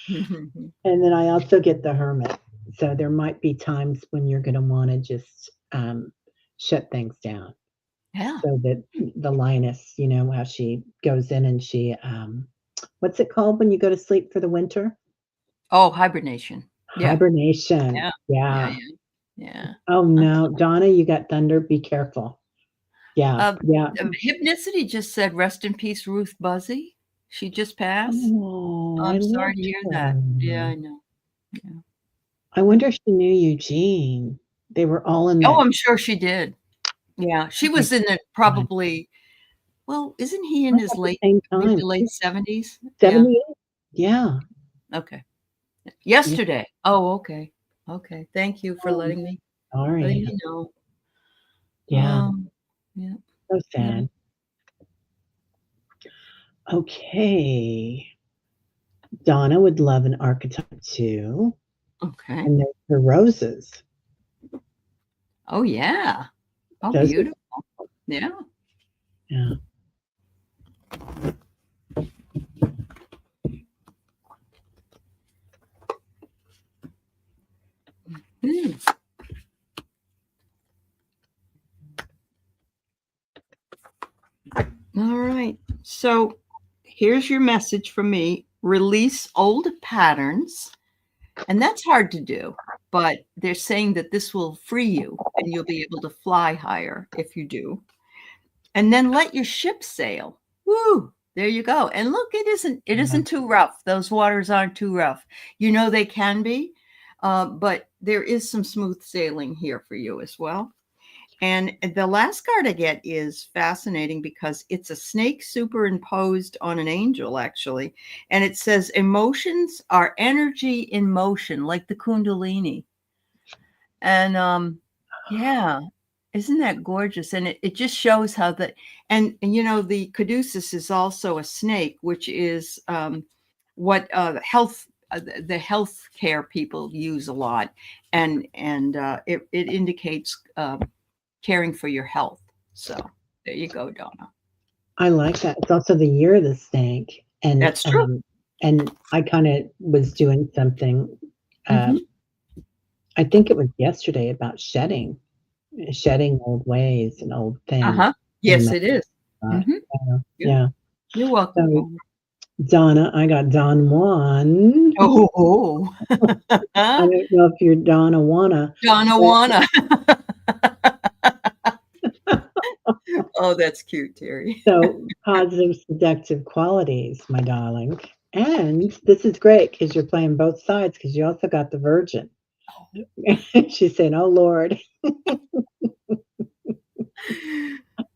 And then I also get the hermit. So there might be times when you're going to want to just shut things down. Yeah. So that the lioness, you know, how she goes in and she, what's it called when you go to sleep for the winter? Oh, hibernation. Yeah. Hibernation. Yeah. Yeah. Yeah. Yeah. Oh no, Donna, you got thunder. Be careful. Yeah. Yeah. Hypnicity just said, "Rest in peace, Ruth Buzzy." She just passed. Oh, I I'm sorry to loved hear that. Yeah, her. I know. Yeah. I wonder if she knew Eugene. They were all in Oh, that. I'm sure she did. Yeah, she Like, was in it God, probably. Well, isn't he in right his at the late, same mid time. to late 70s? Yeah. 78. Yeah. Okay. Yeah. Yesterday. Oh, okay. Okay. Thank you for Oh, letting sorry. me know. Yeah. Yeah. So Yeah. sad. Okay. Donna would love an archetype too. Okay. And there's the roses. Oh, yeah. Oh, Those are, beautiful. Yeah. yeah. Hmm. All right. So here's your message from me: release old patterns. And that's hard to do, but they're saying that this will free you and you'll be able to fly higher if you do. And then let your ship sail. Woo! There you go. And look, it isn't too rough. Those waters aren't too rough. You know they can be, but there is some smooth sailing here for you as well. And the last card I get is fascinating because it's a snake superimposed on an angel, actually. And it says, emotions are energy in motion, like the Kundalini. And yeah, isn't that gorgeous? And it just shows how and you know, the caduceus is also a snake, which is what the health care people use a lot. And it indicates caring for your health. So there you go, Donna. I like that. It's also the year of the snake. That's true. And I kind of was doing something, Mm-hmm. I think it was yesterday, about shedding old ways and old things. Uh-huh. And Yes, it is. Mm-hmm. Yeah. yeah. You're welcome, So Donna. Donna, I got Don Juan. Oh, I don't know if you're Donna Wanna, Donna but Wanna. Oh, that's cute, Teri. so positive seductive qualities, my darling. And this is great because you're playing both sides, because you also got the Virgin. She's saying, "Oh Lord."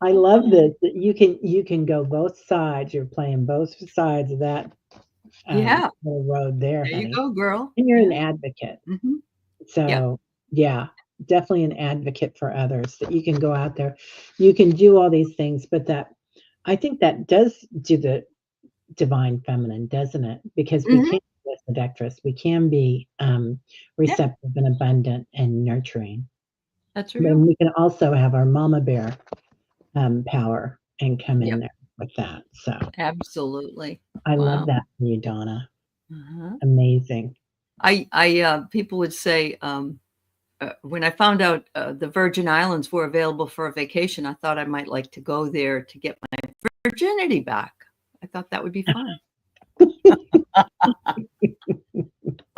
I love this, that you can go both sides. You're playing both sides of that Yeah, little road there, there you honey. go, girl. And you're an Yeah. advocate. Mm-hmm. Yeah. So yeah, definitely an advocate for others, that you can go out there, you can do all these things, but that, I think that does do the divine feminine, doesn't it? Because we Mm-hmm. can be a seductress, we can be Yeah, receptive and abundant and nurturing. that's Then real. we can also have our mama bear power, and come in Yep. there with that. So Absolutely. I love Wow. that from you, Donna. Uh-huh. Amazing. People would say, when I found out the Virgin Islands were available for a vacation, I thought I might like to go there to get my virginity back. I thought that would be fun.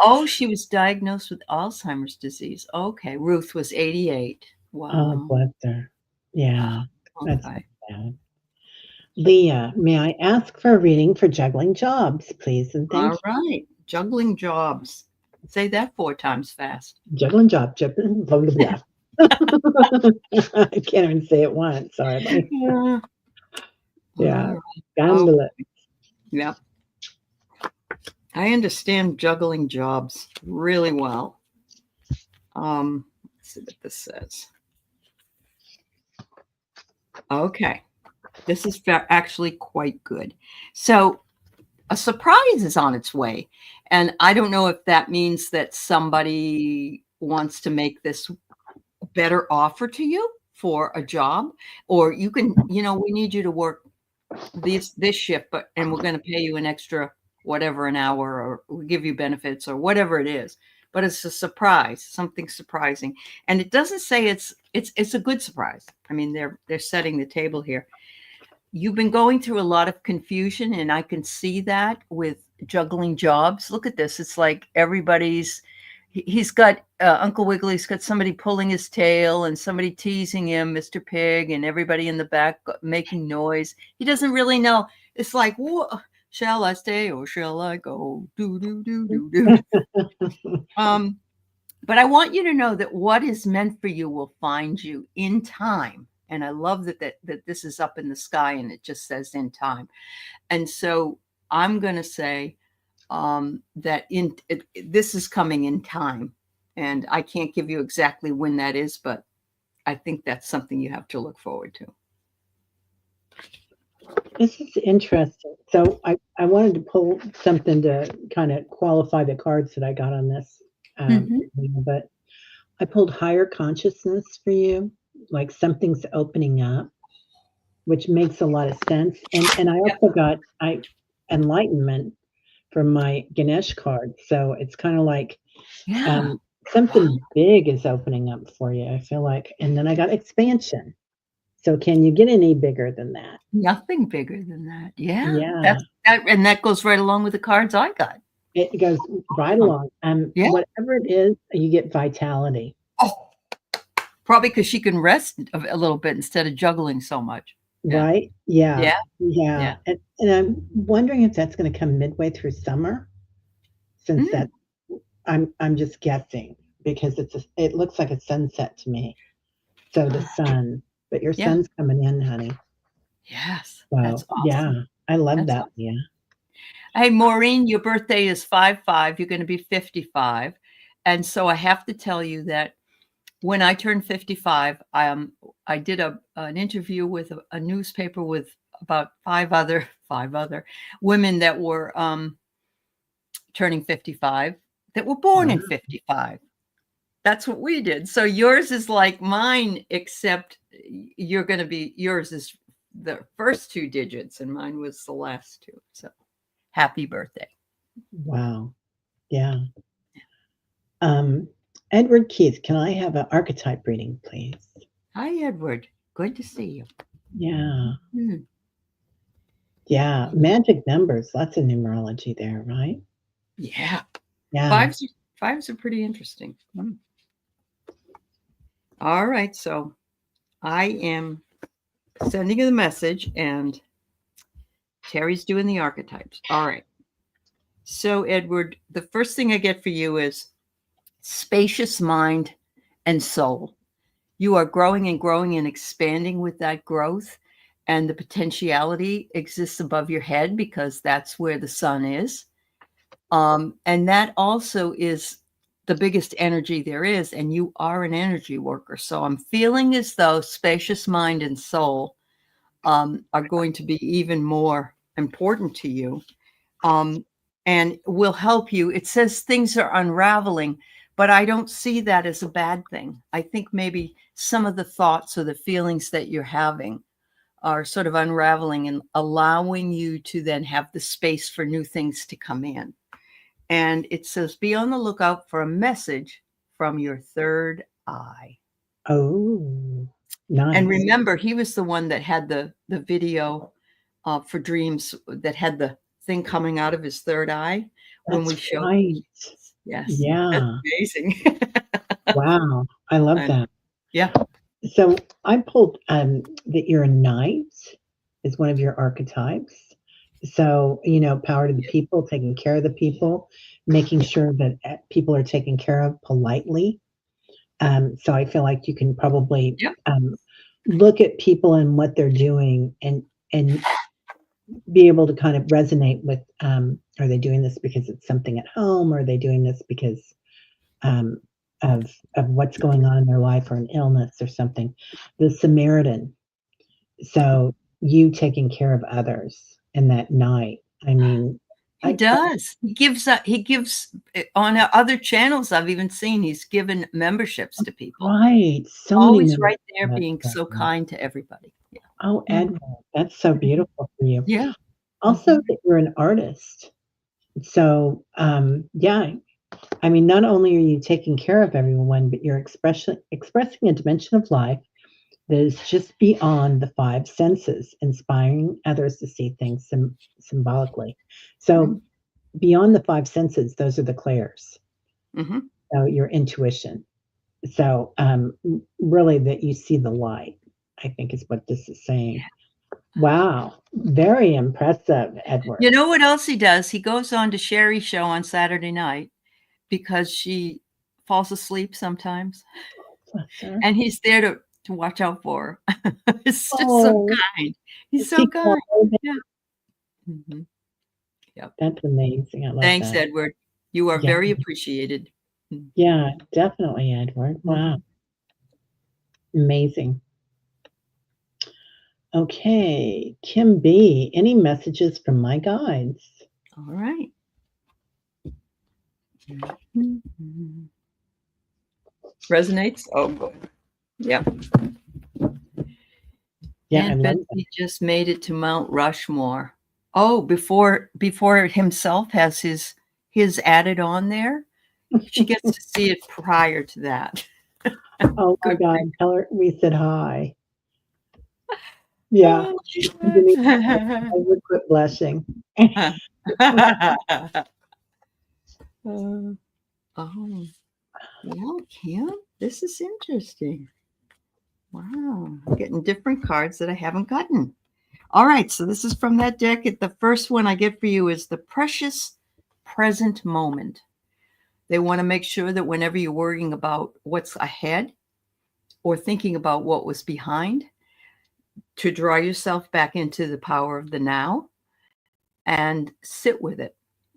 Oh, she was diagnosed with Alzheimer's disease. Okay. Ruth was 88. Oh, Wow. bless her. Yeah, that's so Okay. sad. Leah, may I ask for a reading for juggling jobs, please? And thank All right. Juggling jobs. Say that 4 times fast. you. Juggling job, juggling, blah, blah, blah. I can't even say it once, hardly. Yeah. Yeah, Oh, scandalous. yeah. I understand juggling jobs really well. Let's see what this says. Okay. This is actually quite good. So a surprise is on its way. And I don't know if that means that somebody wants to make this better offer to you for a job, or you can, we need you to work this shift, and we're going to pay you an extra whatever an hour, or we'll give you benefits or whatever it is. But it's a surprise, something surprising. And it doesn't say it's a good surprise. I mean, they're setting the table here. You've been going through a lot of confusion, and I can see that with juggling jobs. Look at this. It's like he's got Uncle Wigglily's got somebody pulling his tail and somebody teasing him, Mr. Pig, and everybody in the back making noise. He doesn't really know. It's like, shall I stay or shall I go? Do, do, do, do, do. But I want you to know that what is meant for you will find you in time. And I love that this is up in the sky and it just says in time. And so I'm going to say that this is coming in time. And I can't give you exactly when that is, but I think that's something you have to look forward to. This is interesting. So I wanted to pull something to kind of qualify the cards that I got on this. But I pulled higher consciousness for you, like something's opening up, which makes a lot of sense. And I also got enlightenment from my Ganesh card. So it's kind of like something big is opening up for you, I feel like. And then I got expansion. So can you get any bigger than that? Nothing bigger than that. Yeah. Yeah. And that goes right along with the cards I got. It goes right along. Yeah. Whatever it is, you get vitality. Oh, probably because she can rest a little bit instead of juggling so much. Right? Yeah. And I'm wondering if that's going to come midway through summer, since that I'm just guessing because it looks like a sunset to me. So the sun, but your sun's coming in, honey. Yes. So, that's awesome. Yeah, I love that. Awesome. Yeah. Hey, Maureen, your birthday is 5/5. You're going to be 55. And so I have to tell you that when I turned 55, I did an interview with a newspaper with about five other women that were turning 55 that were born in 55. That's what we did. So yours is like mine, except yours is the first 2 digits and mine was the last 2. So happy birthday. Wow. Yeah. Edward Keith, can I have an archetype reading, please? Hi, Edward. Good to see you. Yeah. Yeah. Magic numbers. Lots of numerology there, right? Yeah. Yeah. Fives are pretty interesting. All right. So I am sending you the message and Teri's doing the archetypes. All right. So, Edward, the first thing I get for you is spacious mind and soul. You are growing and expanding with that growth, and the potentiality exists above your head because that's where the sun is. And that also is the biggest energy there is, and you are an energy worker. So I'm feeling as though spacious mind and soul are going to be even more important to you. And will help you. It says things are unraveling, but I don't see that as a bad thing. I think maybe some of the thoughts or the feelings that you're having are sort of unraveling and allowing you to then have the space for new things to come in. And it says, be on the lookout for a message from your third eye. Oh, nice. And remember, he was the one that had the video for dreams that had the thing coming out of his third eye. When we showed. Right. Yes. Yeah. That's amazing. Wow. I love that. Yeah. So I pulled that you're a knight is one of your archetypes. So, power to the people, taking care of the people, making sure that people are taken care of politely. So I feel like you can probably look at people and what they're doing and be able to kind of resonate with, are they doing this because it's something at home? Or are they doing this because of what's going on in their life or an illness or something? The Samaritan. So you taking care of others in that night. I mean, he does. He gives on other channels I've even seen, he's given memberships to people. Right. So always right there being so kind to everybody. Yeah. Oh, Edward, that's so beautiful for you. Yeah. Also that you're an artist. So, yeah, I mean, not only are you taking care of everyone, but you're expressing a dimension of life that is just beyond the five senses, inspiring others to see things symbolically. So beyond the five senses, those are the clairs. So your intuition. So really that you see the light, I think is what this is saying. Wow. Very impressive, Edward. You know what else he does? He goes on to Sherry's show on Saturday night because she falls asleep sometimes. And he's there to watch out for her. It's just so kind. He's so kind. Yeah. Yep. That's amazing. I love Thanks, that. Edward. You are very appreciated. Yeah, definitely, Edward. Wow. Amazing. Okay, Kim B, any messages from my guides? All right. Resonates? Oh, good. Yep. Yeah, and Betsy just made it to Mount Rushmore. Oh, before himself has his added on there. She gets to see it prior to that. Oh my God, tell her we said hi. Yeah. I would quit blushing. Oh, well, Kim, this is interesting. Wow, I'm getting different cards that I haven't gotten. All right, so this is from that deck. The first one I get for you is the precious present moment. They want to make sure that whenever you're worrying about what's ahead or thinking about what was behind, to draw yourself back into the power of the now and sit with it.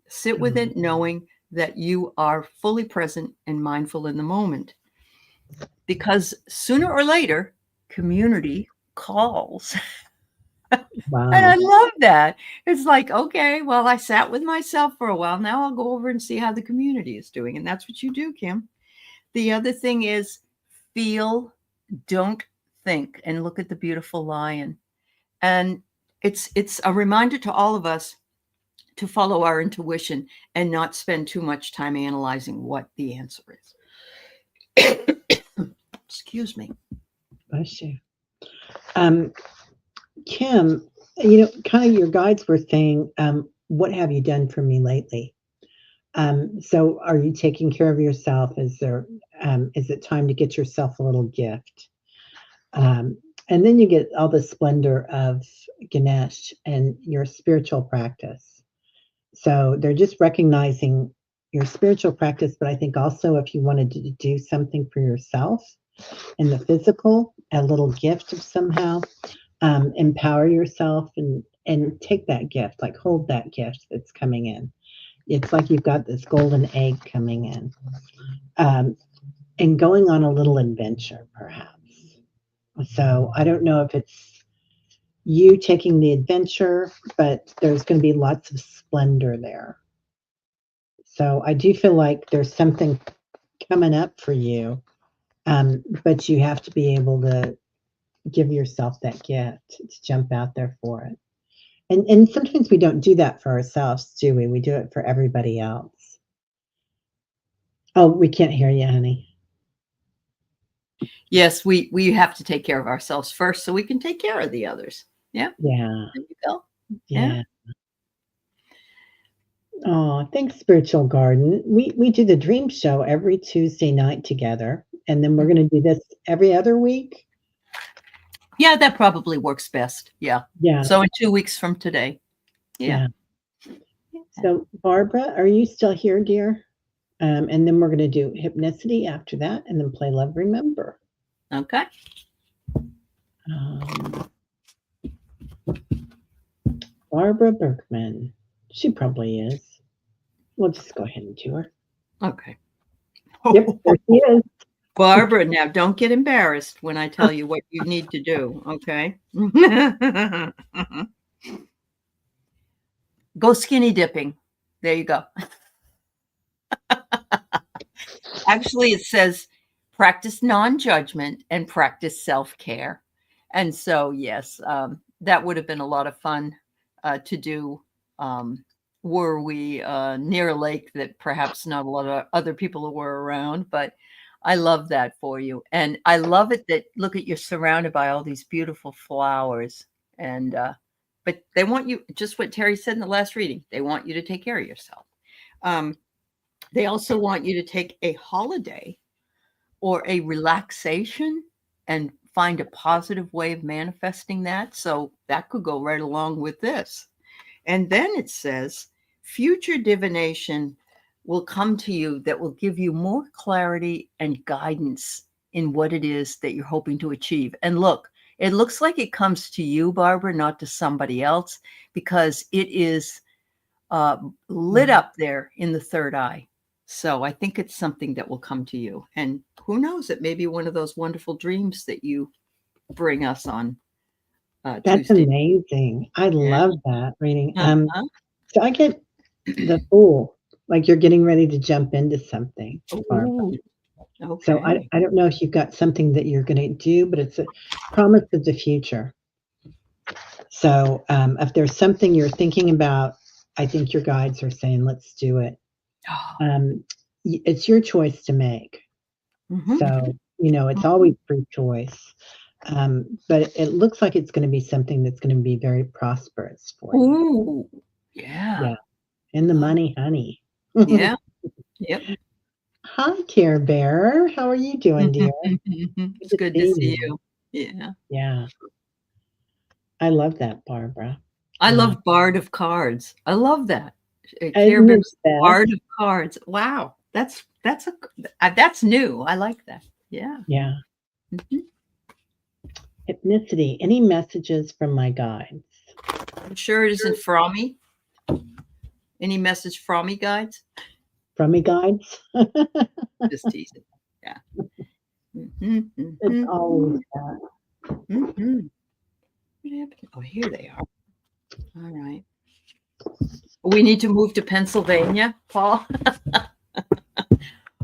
Sit with it, knowing that you are fully present and mindful in the moment. Because sooner or later, community calls. Wow. And I love that. It's like, okay, well, I sat with myself for a while. Now I'll go over and see how the community is doing. And that's what you do, Kim. The other thing is feel, don't think, and look at the beautiful lion. And it's a reminder to all of us to follow our intuition and not spend too much time analyzing what the answer is. Excuse me. Bless you. Kim, kind of your guides were saying, what have you done for me lately? So are you taking care of yourself? Is it time to get yourself a little gift? And then you get all the splendor of Ganesh and your spiritual practice. So they're just recognizing your spiritual practice, but I think also if you wanted to do something for yourself in the physical, a little gift of somehow, empower yourself and take that gift, like hold that gift that's coming in. It's like you've got this golden egg coming in, and going on a little adventure, perhaps. So I don't know if it's you taking the adventure, but there's going to be lots of splendor there. So I do feel like there's something coming up for you, but you have to be able to give yourself that gift to jump out there for it. And sometimes we don't do that for ourselves, do we? We do it for everybody else. Oh, we can't hear you, honey. Yes, we have to take care of ourselves first so we can take care of the others. Yeah. Yeah. There you go. Yeah. Oh, thanks, Spiritual Garden. We do the dream show every Tuesday night together, and then we're going to do this every other week. Yeah, that probably works best. Yeah. Yeah. So in 2 weeks from today. Yeah. So, Barbara, are you still here, dear? And then we're going to do hypnicity after that, and then play Love Remember. Okay. Barbara Berkman. She probably is. We'll just go ahead and do her. Okay. Yep, there she is. Barbara, now don't get embarrassed when I tell you what you need to do, okay? Go skinny dipping. There you go. Actually, it says practice non-judgment and practice self-care. And so, yes, that would have been a lot of fun to do were we near a lake that perhaps not a lot of other people were around, but I love that for you. And I love it that, look at, you're surrounded by all these beautiful flowers. And, but they want you, just what Teri said in the last reading, they want you to take care of yourself. They also want you to take a holiday or a relaxation and find a positive way of manifesting that. So that could go right along with this. And then it says, future divination will come to you that will give you more clarity and guidance in what it is that you're hoping to achieve. And look, it looks like it comes to you, Barbara, not to somebody else, because it is lit up there in the third eye. So I think it's something that will come to you. And who knows, it may be one of those wonderful dreams that you bring us on That's Tuesday. amazing. I love that reading. Uh-huh. So I get the Fool, like you're getting ready to jump into something, Barbara. Ooh, okay. So I don't know if you've got something that you're going to do, but it's a promise of the future. So if there's something you're thinking about, I think your guides are saying, let's do it. It's your choice to make. Mhm. So, it's always free choice. But it looks like it's going to be something that's going to be very prosperous for you. Ooh, yeah. Yeah. And the money, honey. Yeah. Yep. Hi, Care Bear. How are you doing, dear? It's good to see you. Yeah. Yeah. I love that, Barbara. I love Bard of Cards. I love that. I Care Bear's missed that. Bard of Cards. Wow. That's new. I like that. Yeah. Yeah. Mhm. Hypnicity. Any messages from my guides? I'm sure it isn't Frommy. Any message Frommy guides? From me guides? Just teasing. Yeah. It's always that. What happened? Oh, here they are. All right. We need to move to Pennsylvania, Paul.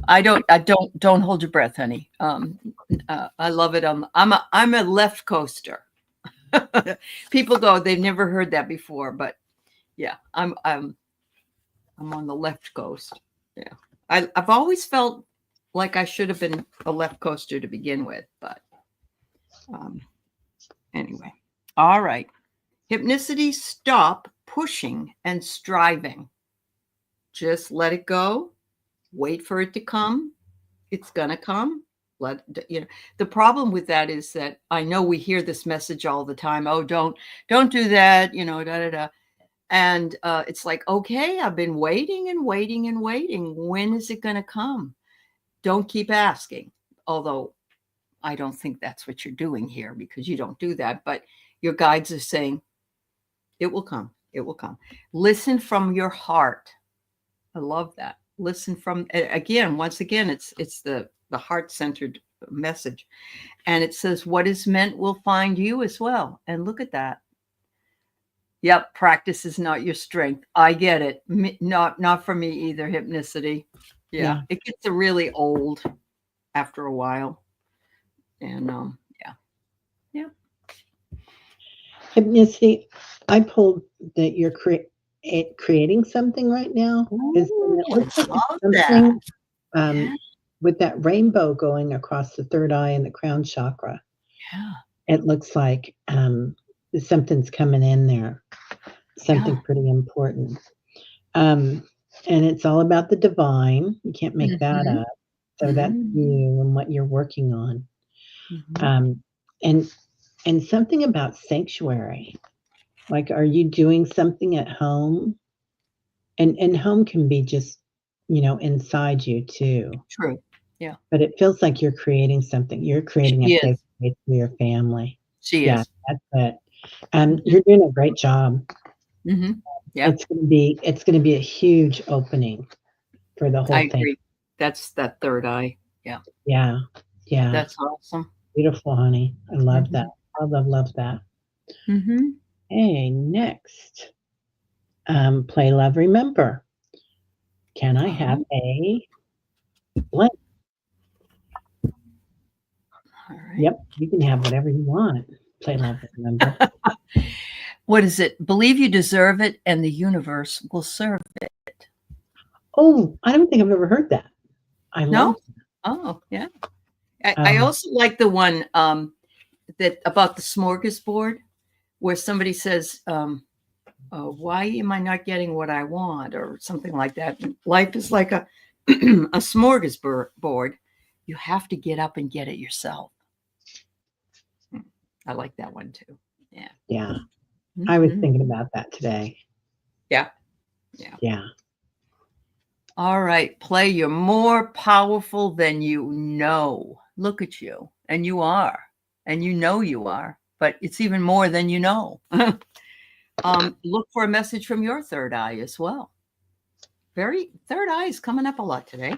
Don't hold your breath, honey. I love it. I'm a left coaster. People go, they've never heard that before, but yeah, I'm on the left coast. Yeah. I've always felt like I should have been a left coaster to begin with, but anyway. All right. Hypnicity, stop pushing and striving. Just let it go. Wait for it to come. It's going to come. The problem with that is that I know we hear this message all the time. Oh, don't do that, da, da, da. And it's like, okay, I've been waiting and waiting and waiting. When is it going to come? Don't keep asking. Although I don't think that's what you're doing here, because you don't do that. But your guides are saying, it will come. It will come. Listen from your heart. I love that. Listen from, once again, it's the heart-centered message. And it says, what is meant will find you as well. And look at that. Yep, practice is not your strength. I get it. Not for me either, hypnicity. Yeah. It gets really old after a while. And yeah. Hypnicity, I pulled that you're creating something right now. And Ooh, it I looks like it's love that. something Yeah, with that rainbow going across the third eye and the crown chakra. yeah, It looks like something's coming in there, yeah. something pretty important. Um, and it's all about the divine. You can't make that Mm-hmm. up. So that's Mm-hmm. you and what you're working on. Mm-hmm. Um, and and something about sanctuary. Like, are you doing something at home? And home can be just, inside you too. True. Yeah, But it feels like you're creating something. You're creating a she safe is. space for your family. She Yeah, is. that's it. Mm-hmm. You're doing a great job. Mm-hmm. Yeah, It's gonna be a huge opening for the I whole thing. agree. That's that third eye. Yeah, Yeah, yeah. that's awesome. Beautiful, honey. I love that. Mm-hmm. I love that. Mm-hmm. Hey, next, play, love, remember. Can I have Uh-huh. a blank? All right. Yep, you can have whatever you want. Play, love, remember. What is it? Believe you deserve it, and the universe will serve it. Oh, I don't think I've ever heard that. I love No? Oh, yeah. I um, also like the one that about the smorgasbord, where somebody says, "Why am I not getting what I want?" or something like that. Life is like a a smorgasbord. You have to get up and get it yourself. I like that one too. Yeah. yeah. I was Mhm. thinking about that today. Yeah. Yeah. Yeah. All right, play. You're more powerful than you know. Look at you. And you are. And you know you are. But it's even more than you know. Look for a message from your third eye as well. Very third eye is coming up a lot today.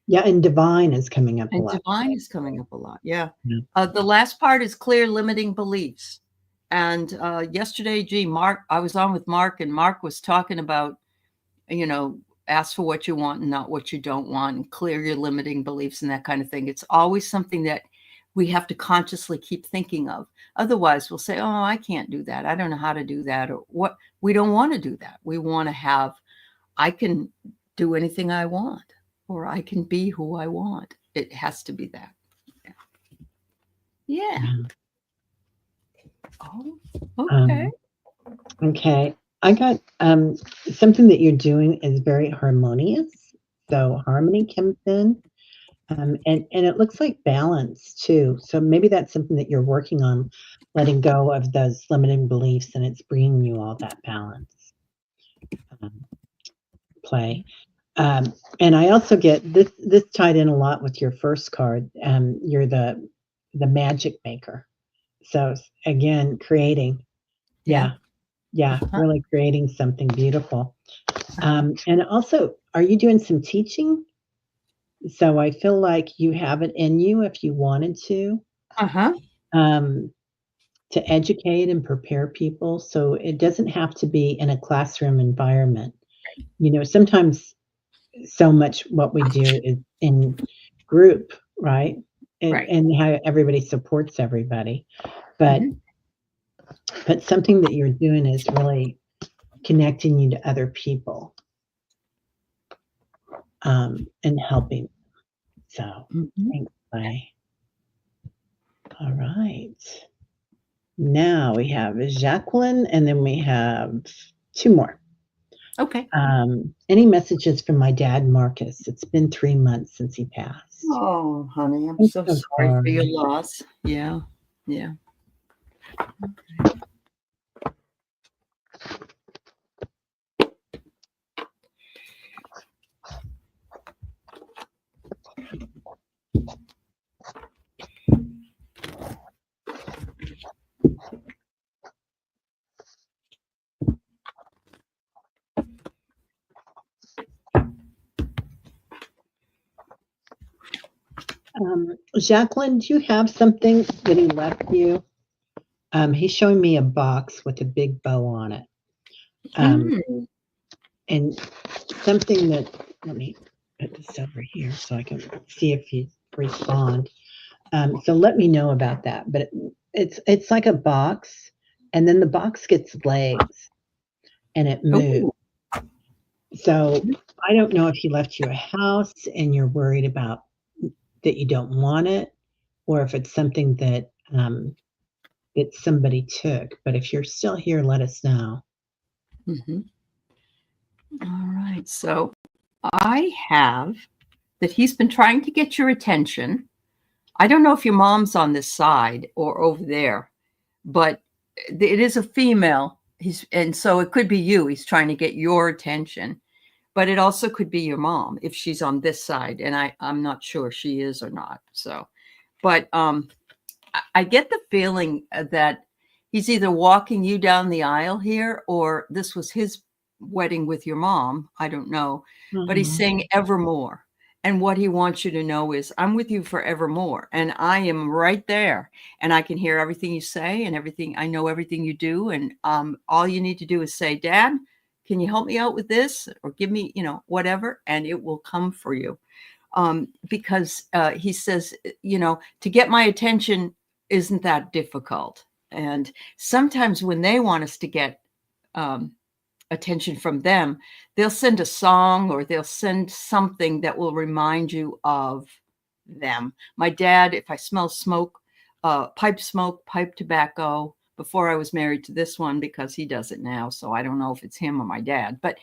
Yeah, and divine is coming up a And lot divine today. is coming up a lot. Yeah. Yeah. The last part is clear limiting beliefs. And yesterday, Mark, I was on with Mark, and Mark was talking about, you know, ask for what you want and not what you don't want, and clear your limiting beliefs and that kind of thing. It's always something that we have to consciously keep thinking of. Otherwise, we'll say, oh, I can't do that. I don't know how to do that. Or what? We don't want to do that. We want to have, I can do anything I want, or I can be who I want. It has to be that. Yeah. Yeah. Oh, okay. Um, okay. I got something that you're doing is very harmonious. So harmony comes in. And it looks like balance too. So maybe that's something that you're working on, letting go of those limiting beliefs, and it's bringing you all that balance. Um, play. And I also get this. This tied in a lot with your first card. You're the magic maker. So again, creating. Yeah. Yeah, yeah, Uh-huh. really creating something beautiful. And also, are you doing some teaching? So I feel like you have it in you if you wanted Uh-huh. um, to educate and prepare people. So it doesn't have to be in a classroom environment. Sometimes so much what we do is in group, right? And, Right. and how everybody supports everybody. But Mhm. but something that you're doing is really connecting you to other people and helping. So Mhm. thanks, Clay. All right. Now we have Jacqueline, and then we have two more. Okay. Any messages from my dad, Marcus? It's been 3 months since he passed. Oh, honey, I'm I'm so so sorry for your sorry. loss. Yeah. Yeah. Jacqueline, do you have something that he left you? He's showing me a box with a big bow on it. Um, Mm. and something that, let me put this over here so I can see if you respond. So let me know about that. But it's like a box, and then the box gets legs and it moves. Ooh. So I don't know if you left your house and you're worried about that you don't want it, or if it's something that that somebody took. But if you're still here, let us know. Mm-hmm. All right. So I have that he's been trying to get your attention. I don't know if your mom's on this side or over there, but it is a female. And so it could be you. He's trying to get your attention, but it also could be your mom if she's on this side. And I'm not sure she is or not. So, but I get the feeling that he's either walking you down the aisle here, or this was his wedding with your mom. I don't know, but he's saying evermore. And what he wants you to know is, I'm with you forevermore. And I am right there. And I can hear everything you say and everything. I know everything you do. And all you need to do is say, Dad, can you help me out with this? Or give me, whatever. And it will come for you. Because he says, to get my attention isn't that difficult. And sometimes when they want us to get attention from them, they'll send a song or they'll send something that will remind you of them. My dad, if I smell smoke, pipe tobacco, before I was married to this one, because he does it now. So I don't know if it's him or my dad, but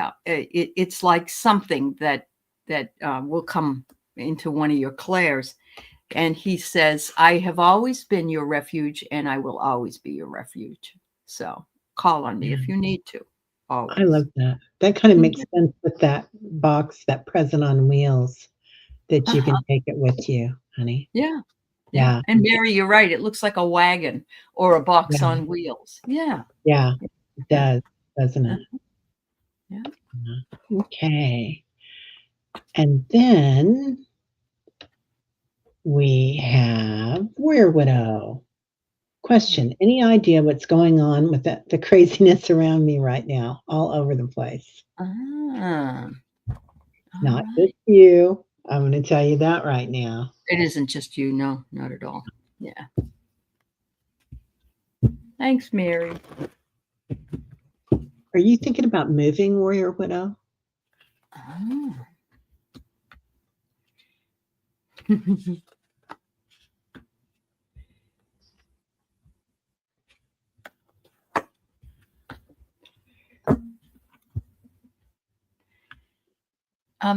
it's like something that will come into one of your clairs. And he says, I have always been your refuge and I will always be your refuge. So call on me if you need to. Always. I love that. That kind of makes sense with that box, that present on wheels, that you can take it with you, honey. Yeah. Yeah. And Mary, you're right. It looks like a wagon or a box on wheels. Yeah. Yeah, it does, doesn't it? Yeah. Okay. And then we have Warrior Widow. Question, any idea what's going on with the craziness around me right now, all over the place? Not just you. I'm going to tell you that right now. It isn't just you. No, not at all. Yeah. Thanks, Mary. Are you thinking about moving, Warrior Widow?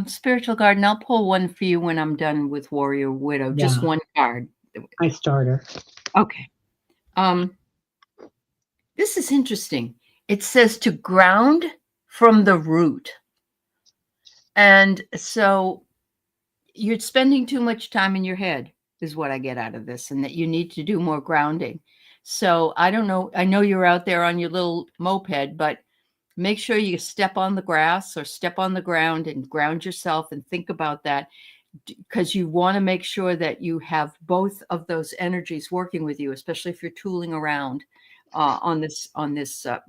Spiritual Garden, I'll pull one for you when I'm done with Warrior Widow. Yeah. Just one card. I starter. Okay. This is interesting. It says to ground from the root. And so you're spending too much time in your head is what I get out of this, and that you need to do more grounding. So I don't know. I know you're out there on your little moped, but make sure you step on the grass or step on the ground and ground yourself and think about that, because you want to make sure that you have both of those energies working with you, especially if you're tooling around on this.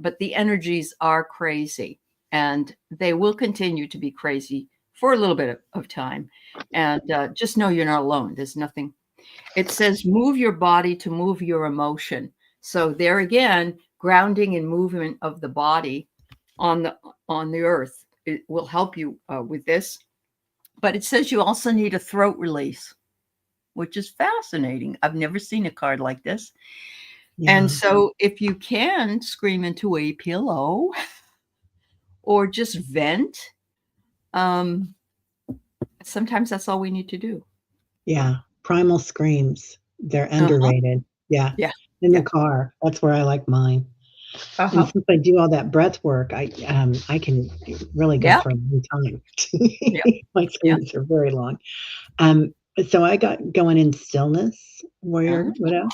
But the energies are crazy, and they will continue to be crazy for a little bit of time. And just know you're not alone. There's nothing. It says move your body to move your emotion. So there again, grounding and movement of the body on the earth, it will help you with this. But it says you also need a throat release, which is fascinating. I've never seen a card like this. Yeah. And so if you can scream into a pillow or just vent, sometimes that's all we need to do. Yeah. Primal screams. They're underrated. Yeah. Yeah. In the car. That's where I like mine. And since I do all that breath work, I can really go for a long time. My screams are very long. So I got going in stillness, Warrior Widow.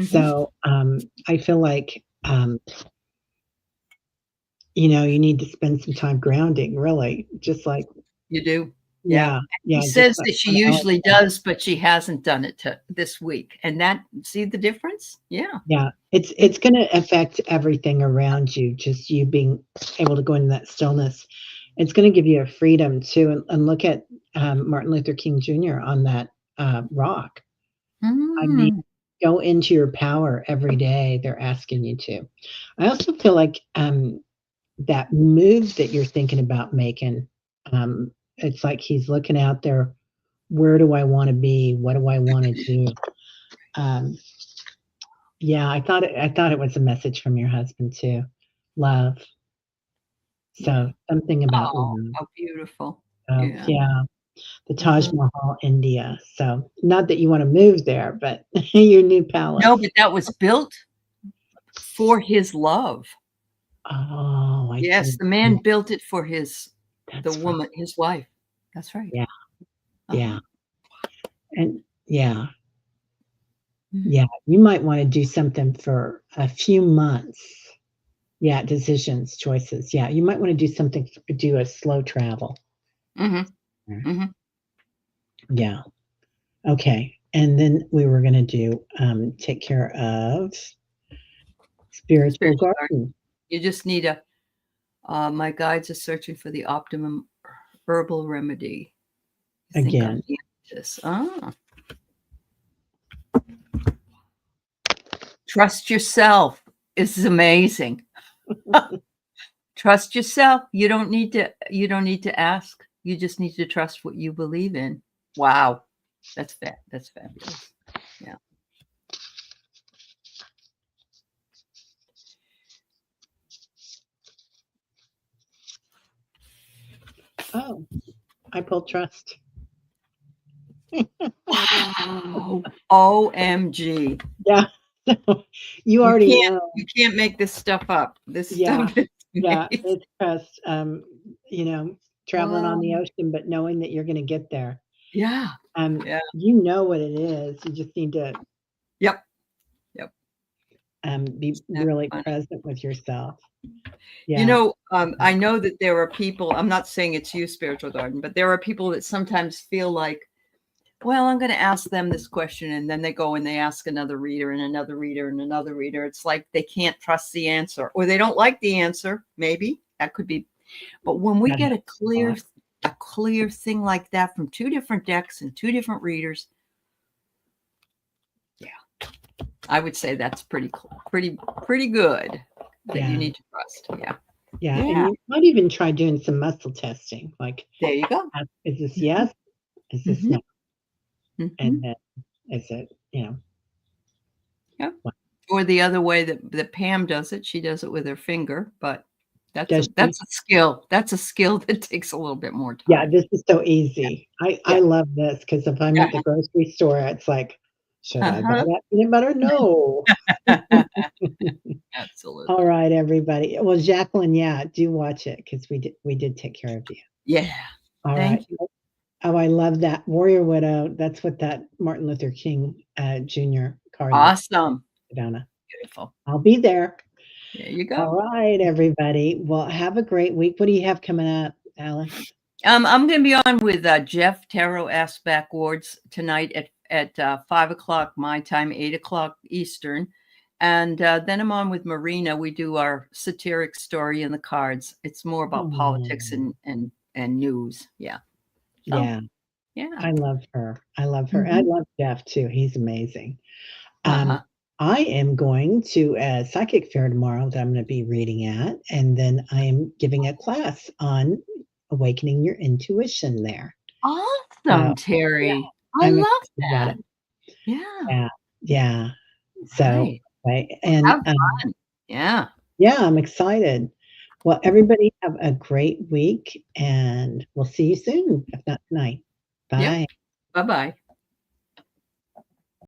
So I feel like you need to spend some time grounding, really, just like you do. Yeah. She says that she usually does, but she hasn't done it this week. And that, see the difference? Yeah. Yeah. It's going to affect everything around you, just you being able to go into that stillness. It's going to give you a freedom too. And look at Martin Luther King Jr. on that rock. I mean, go into your power every day. They're asking you to. I also feel like that move that you're thinking about making, it's like he's looking out there. Where do I want to be? What do I want to do? Um, yeah, I thought it was a message from your husband too. Love. So something about Oh, love. how beautiful. So Yeah. yeah, the Taj Mhm. Mahal, India. So not that you want to move there, but your new No, palace. but that was built for his love. Oh, I Yes, see. the man built it for the That's right. woman, his wife. That's right. Yeah, Uh-huh. yeah. And yeah, Mhm. yeah. You might want to do something for a few months. Yeah, decisions, choices. Yeah, you might want to do something, do a slow travel. Mhm. Mm. Mhm. Yeah. Okay. And then we were going to do take care of spiritual Spiritual garden. garden You just need my guides are searching for the optimum herbal remedy. You think I'm again. the this? Ah. Trust yourself. This is amazing. Trust yourself. You don't need to ask. You just need to trust what you believe in. Wow. That's fabulous. Yeah. Oh, I pulled trust. Wow. OMG. Yeah. You You already can't know. you can't make this stuff up. This Yeah. stuff is Yeah. amazing. It's trust. You know, traveling on the Oh, ocean, but knowing that you're going to get there. yeah. Yeah. You know what it is. You just need to Yep. Yep. be Isn't that really funny? present with yourself. Yeah. I know that there are people, I'm not saying it's you, Spiritual Garden, but there are people that sometimes feel like, well, I'm going to ask them this question. And then they go and they ask another reader and another reader and another reader. It's like they can't trust the answer or they don't like the answer. Maybe that could be. But when we That get a happens a lot. clear thing like that from two different decks and two different readers, yeah, I would say that's pretty good that you Yeah. need to trust. Yeah. Yeah. And Yeah. you might even try doing some muscle testing. Like, There you go. is this yes? Is this Hmm. no? And Hmm. then is it, Yeah. what Or the other way that Pam does it, she does it with her finger, but that's a does she? that's a skill. That's a skill that takes a little bit more Yeah, time. this is so easy. I Yeah. love this because if I'm at the grocery store, it's like, should I buy Uh-huh. that peanut butter? No. All Absolutely. right, everybody. Well, Jacqueline, yeah, do watch it because we did take care of you. Yeah. All right. Thank you. Oh, I love that. Warrior Widow. That's what that Martin Luther King Jr. card looks Awesome. like, Donna. Beautiful. I'll be there. There you All go. right, everybody. Well, have a great week. What do you have coming up, Alice? I'm going to be on with Jeff Tarot Ask Backwards tonight at 5 o'clock my time, 8 o'clock Eastern. And then I'm on with Marina. We do our satiric story in the cards. It's more about Oh, politics and news. Yeah. So, yeah. yeah. I love her. I love her. I Mhm. love Jeff too. He's amazing. Um, Uh-huh. I am going to a psychic fair tomorrow that I'm going to be reading at, and then I am giving a class on awakening your intuition there. So, Awesome, yeah, Teri. I I'm love excited about that. it. Yeah. Yeah, yeah. So, Right. right, Well, and have fun. Yeah. yeah, I'm excited. Well, everybody have a great week, and we'll see you soon, if not tonight. Yep. Bye. Bye-bye.